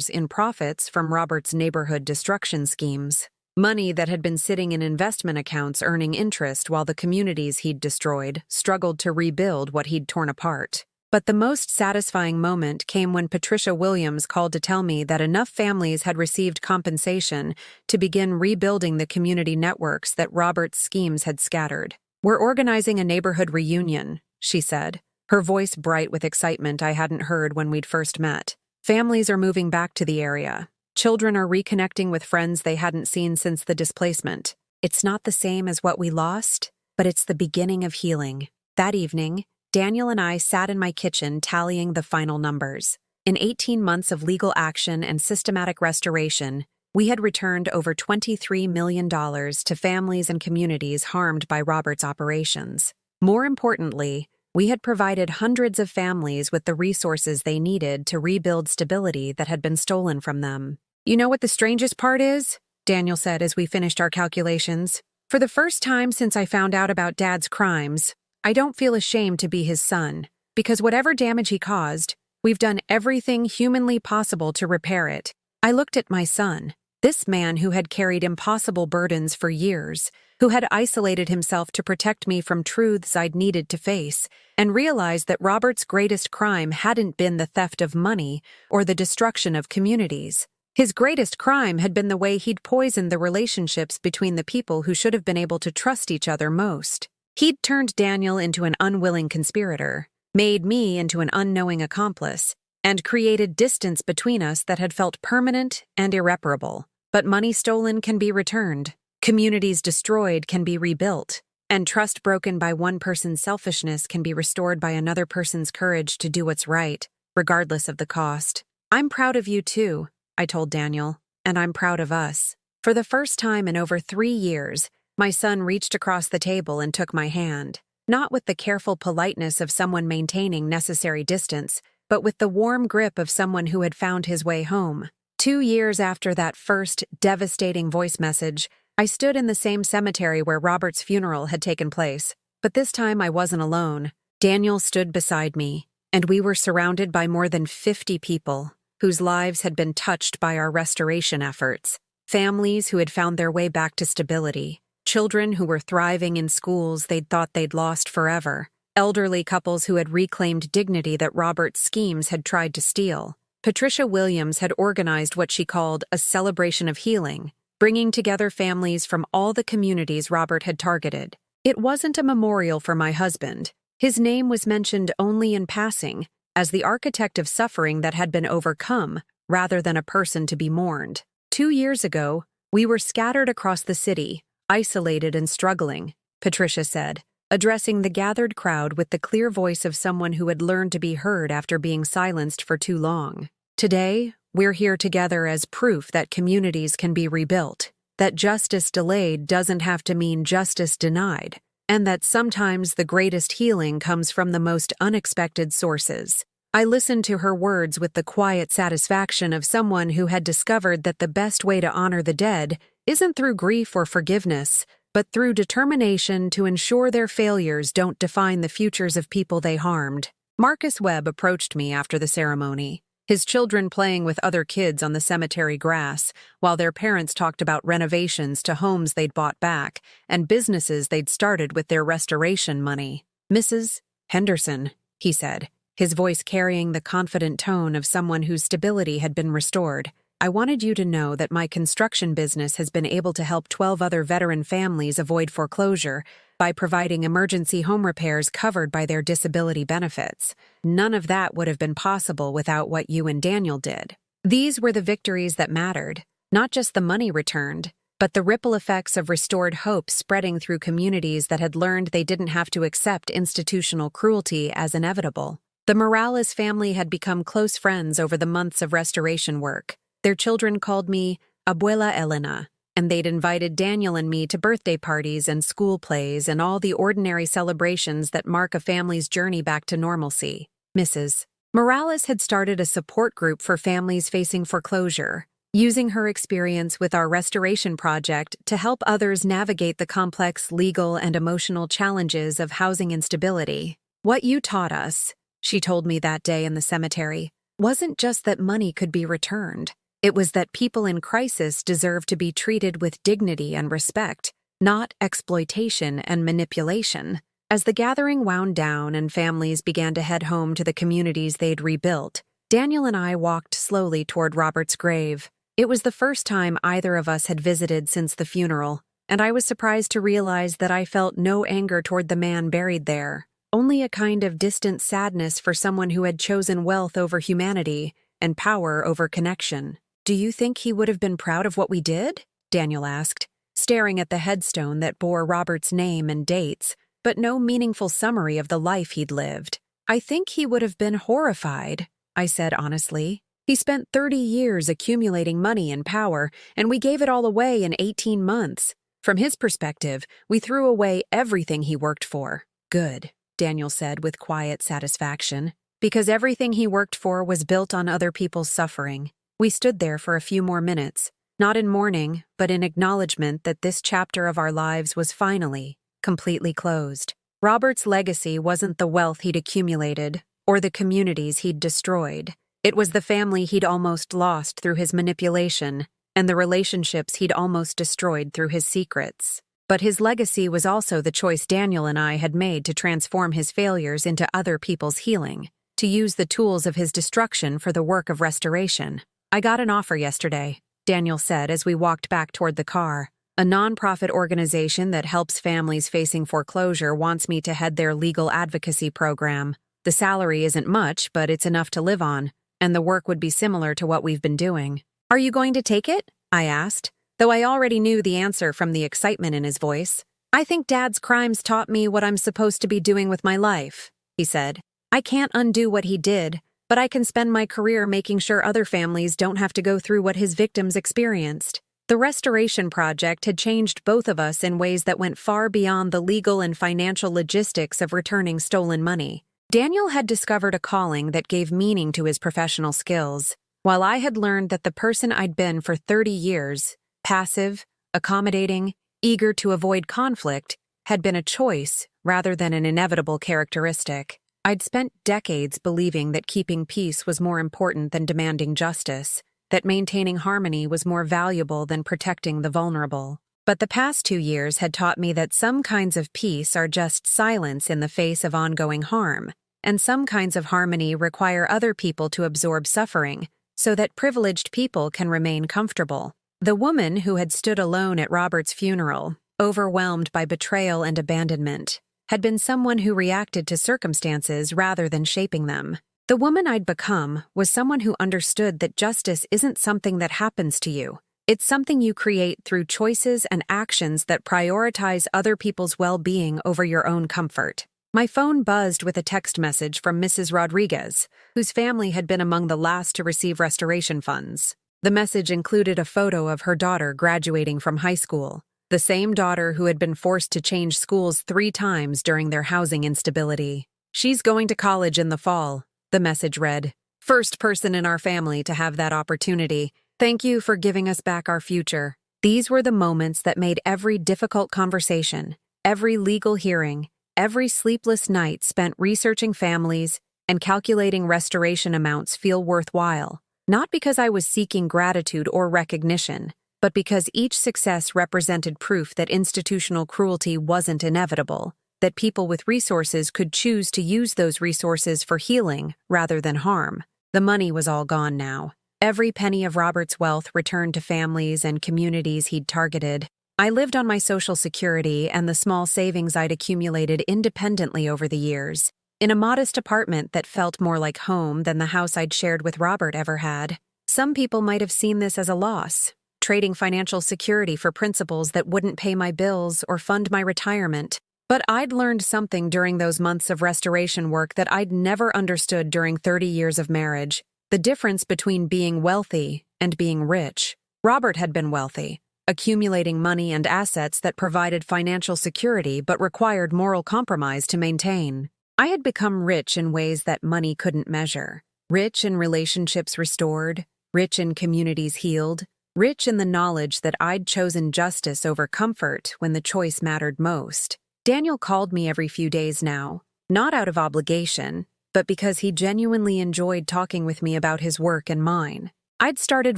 in profits from Robert's neighborhood destruction schemes. Money that had been sitting in investment accounts earning interest while the communities he'd destroyed struggled to rebuild what he'd torn apart. But the most satisfying moment came when Patricia Williams called to tell me that enough families had received compensation to begin rebuilding the community networks that Robert's schemes had scattered. "We're organizing a neighborhood reunion," she said, her voice bright with excitement I hadn't heard when we'd first met. "Families are moving back to the area. Children are reconnecting with friends they hadn't seen since the displacement. It's not the same as what we lost, but it's the beginning of healing. That evening, Daniel and I sat in my kitchen tallying the final numbers. In 18 months of legal action and systematic restoration, we had returned over $23 million to families and communities harmed by Robert's operations. More importantly, we had provided hundreds of families with the resources they needed to rebuild stability that had been stolen from them. "You know what the strangest part is?" Daniel said as we finished our calculations. "For the first time since I found out about Dad's crimes, I don't feel ashamed to be his son, because whatever damage he caused, we've done everything humanly possible to repair it." I looked at my son, this man who had carried impossible burdens for years, who had isolated himself to protect me from truths I'd needed to face, and realized that Robert's greatest crime hadn't been the theft of money or the destruction of communities. His greatest crime had been the way he'd poisoned the relationships between the people who should have been able to trust each other most. He'd turned Daniel into an unwilling conspirator, made me into an unknowing accomplice, and created distance between us that had felt permanent and irreparable. But money stolen can be returned, communities destroyed can be rebuilt, and trust broken by one person's selfishness can be restored by another person's courage to do what's right, regardless of the cost. "I'm proud of you too," I told Daniel, "and I'm proud of us." For the first time in over 3 years, my son reached across the table and took my hand, not with the careful politeness of someone maintaining necessary distance, but with the warm grip of someone who had found his way home. 2 years after that first devastating voice message, I stood in the same cemetery where Robert's funeral had taken place, but this time I wasn't alone. Daniel stood beside me, and we were surrounded by more than 50 people whose lives had been touched by our restoration efforts. Families who had found their way back to stability, children who were thriving in schools they'd thought they'd lost forever, elderly couples who had reclaimed dignity that Robert's schemes had tried to steal. Patricia Williams had organized what she called a celebration of healing, bringing together families from all the communities Robert had targeted. It wasn't a memorial for my husband. His name was mentioned only in passing, as the architect of suffering that had been overcome, rather than a person to be mourned. 2 years ago, we were scattered across the city, isolated and struggling, Patricia said, addressing the gathered crowd with the clear voice of someone who had learned to be heard after being silenced for too long. "Today, we're here together as proof that communities can be rebuilt, that justice delayed doesn't have to mean justice denied, and that sometimes the greatest healing comes from the most unexpected sources." I listened to her words with the quiet satisfaction of someone who had discovered that the best way to honor the dead isn't through grief or forgiveness, but through determination to ensure their failures don't define the futures of people they harmed. Marcus Webb approached me after the ceremony, his children playing with other kids on the cemetery grass, while their parents talked about renovations to homes they'd bought back and businesses they'd started with their restoration money. "Mrs. Henderson," he said, his voice carrying the confident tone of someone whose stability had been restored, "I wanted you to know that my construction business has been able to help 12 other veteran families avoid foreclosure by providing emergency home repairs covered by their disability benefits. None of that would have been possible without what you and Daniel did." These were the victories that mattered, not just the money returned, but the ripple effects of restored hope spreading through communities that had learned they didn't have to accept institutional cruelty as inevitable. The Morales family had become close friends over the months of restoration work. Their children called me Abuela Elena, and they'd invited Daniel and me to birthday parties and school plays and all the ordinary celebrations that mark a family's journey back to normalcy. Mrs. Morales had started a support group for families facing foreclosure, using her experience with our restoration project to help others navigate the complex legal and emotional challenges of housing instability. "What you taught us," she told me that day in the cemetery, "wasn't just that money could be returned. It was that people in crisis deserve to be treated with dignity and respect, not exploitation and manipulation." As the gathering wound down and families began to head home to the communities they'd rebuilt, Daniel and I walked slowly toward Robert's grave. It was the first time either of us had visited since the funeral, and I was surprised to realize that I felt no anger toward the man buried there, only a kind of distant sadness for someone who had chosen wealth over humanity and power over connection. "Do you think he would have been proud of what we did?" Daniel asked, staring at the headstone that bore Robert's name and dates, but no meaningful summary of the life he'd lived. "I think he would have been horrified," I said honestly. "He spent 30 years accumulating money and power, and we gave it all away in 18 months. From his perspective, we threw away everything he worked for." "Good," Daniel said with quiet satisfaction, "because everything he worked for was built on other people's suffering." We stood there for a few more minutes, not in mourning, but in acknowledgement that this chapter of our lives was finally, completely closed. Robert's legacy wasn't the wealth he'd accumulated or the communities he'd destroyed. It was the family he'd almost lost through his manipulation and the relationships he'd almost destroyed through his secrets. But his legacy was also the choice Daniel and I had made to transform his failures into other people's healing, to use the tools of his destruction for the work of restoration. "I got an offer yesterday," Daniel said as we walked back toward the car. "A nonprofit organization that helps families facing foreclosure wants me to head their legal advocacy program. The salary isn't much, but it's enough to live on, and the work would be similar to what we've been doing." "Are you going to take it?" I asked, though I already knew the answer from the excitement in his voice. "I think Dad's crimes taught me what I'm supposed to be doing with my life," he said. "I can't undo what he did, but I can spend my career making sure other families don't have to go through what his victims experienced." The restoration project had changed both of us in ways that went far beyond the legal and financial logistics of returning stolen money. Daniel had discovered a calling that gave meaning to his professional skills, while I had learned that the person I'd been for 30 years, passive, accommodating, eager to avoid conflict, had been a choice rather than an inevitable characteristic. I'd spent decades believing that keeping peace was more important than demanding justice, that maintaining harmony was more valuable than protecting the vulnerable. But the past 2 years had taught me that some kinds of peace are just silence in the face of ongoing harm, and some kinds of harmony require other people to absorb suffering so that privileged people can remain comfortable. The woman who had stood alone at Robert's funeral, overwhelmed by betrayal and abandonment, had been someone who reacted to circumstances rather than shaping them. The woman I'd become was someone who understood that justice isn't something that happens to you. It's something you create through choices and actions that prioritize other people's well-being over your own comfort. My phone buzzed with a text message from Mrs. Rodriguez, whose family had been among the last to receive restoration funds. The message included a photo of her daughter graduating from high school, the same daughter who had been forced to change schools 3 times during their housing instability. "She's going to college in the fall," the message read. "First person in our family to have that opportunity. Thank you for giving us back our future." These were the moments that made every difficult conversation, every legal hearing, every sleepless night spent researching families and calculating restoration amounts feel worthwhile. Not because I was seeking gratitude or recognition, but because each success represented proof that institutional cruelty wasn't inevitable, that people with resources could choose to use those resources for healing rather than harm. The money was all gone now. Every penny of Robert's wealth returned to families and communities he'd targeted. I lived on my Social Security and the small savings I'd accumulated independently over the years, in a modest apartment that felt more like home than the house I'd shared with Robert ever had. Some people might have seen this as a loss, trading financial security for principles that wouldn't pay my bills or fund my retirement. But I'd learned something during those months of restoration work that I'd never understood during 30 years of marriage: the difference between being wealthy and being rich. Robert had been wealthy, accumulating money and assets that provided financial security but required moral compromise to maintain. I had become rich in ways that money couldn't measure. Rich in relationships restored, rich in communities healed, rich in the knowledge that I'd chosen justice over comfort when the choice mattered most. Daniel called me every few days now, not out of obligation, but because he genuinely enjoyed talking with me about his work and mine. I'd started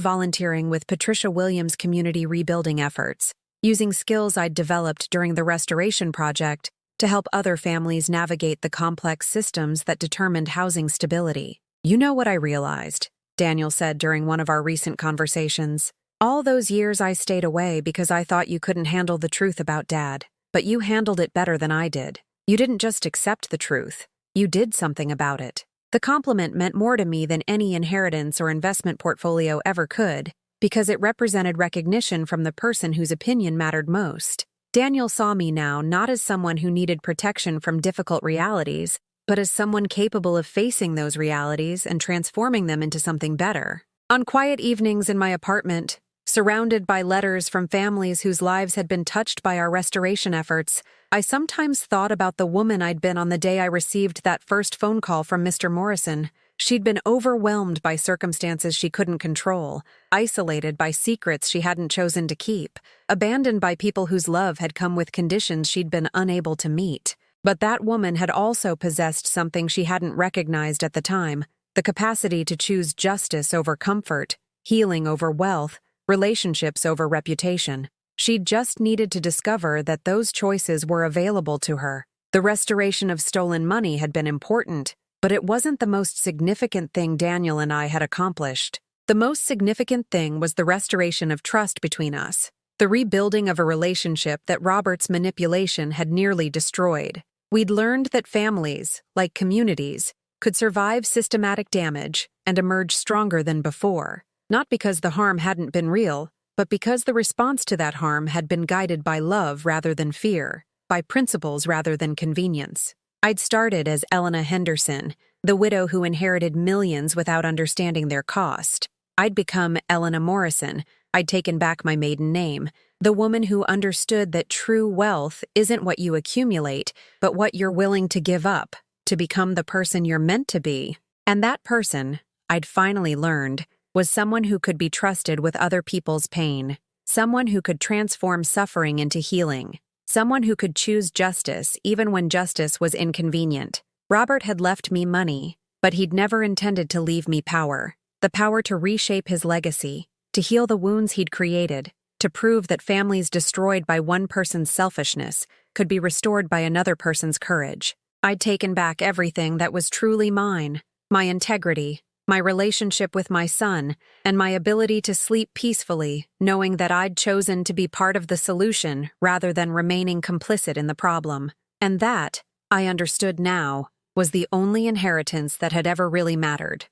volunteering with Patricia Williams' community rebuilding efforts, using skills I'd developed during the restoration project to help other families navigate the complex systems that determined housing stability. "You know what I realized," Daniel said during one of our recent conversations. "All those years I stayed away because I thought you couldn't handle the truth about Dad, but you handled it better than I did. You didn't just accept the truth, you did something about it." The compliment meant more to me than any inheritance or investment portfolio ever could, because it represented recognition from the person whose opinion mattered most. Daniel saw me now not as someone who needed protection from difficult realities, but as someone capable of facing those realities and transforming them into something better. On quiet evenings in my apartment, surrounded by letters from families whose lives had been touched by our restoration efforts, I sometimes thought about the woman I'd been on the day I received that first phone call from Mr. Morrison. She'd been overwhelmed by circumstances she couldn't control, isolated by secrets she hadn't chosen to keep, abandoned by people whose love had come with conditions she'd been unable to meet. But that woman had also possessed something she hadn't recognized at the time: the capacity to choose justice over comfort, healing over wealth, relationships over reputation. She'd just needed to discover that those choices were available to her. The restoration of stolen money had been important, but it wasn't the most significant thing Daniel and I had accomplished. The most significant thing was the restoration of trust between us, the rebuilding of a relationship that Robert's manipulation had nearly destroyed. We'd learned that families, like communities, could survive systematic damage and emerge stronger than before, not because the harm hadn't been real, but because the response to that harm had been guided by love rather than fear, by principles rather than convenience. I'd started as Elena Henderson, the widow who inherited millions without understanding their cost. I'd become Elena Morrison. I'd taken back my maiden name, the woman who understood that true wealth isn't what you accumulate, but what you're willing to give up to become the person you're meant to be. And that person, I'd finally learned, was someone who could be trusted with other people's pain, someone who could transform suffering into healing, someone who could choose justice even when justice was inconvenient. Robert had left me money, but he'd never intended to leave me power. The power to reshape his legacy, to heal the wounds he'd created, to prove that families destroyed by one person's selfishness could be restored by another person's courage. I'd taken back everything that was truly mine: my integrity, my relationship with my son, and my ability to sleep peacefully, knowing that I'd chosen to be part of the solution rather than remaining complicit in the problem. And that, I understood now, was the only inheritance that had ever really mattered.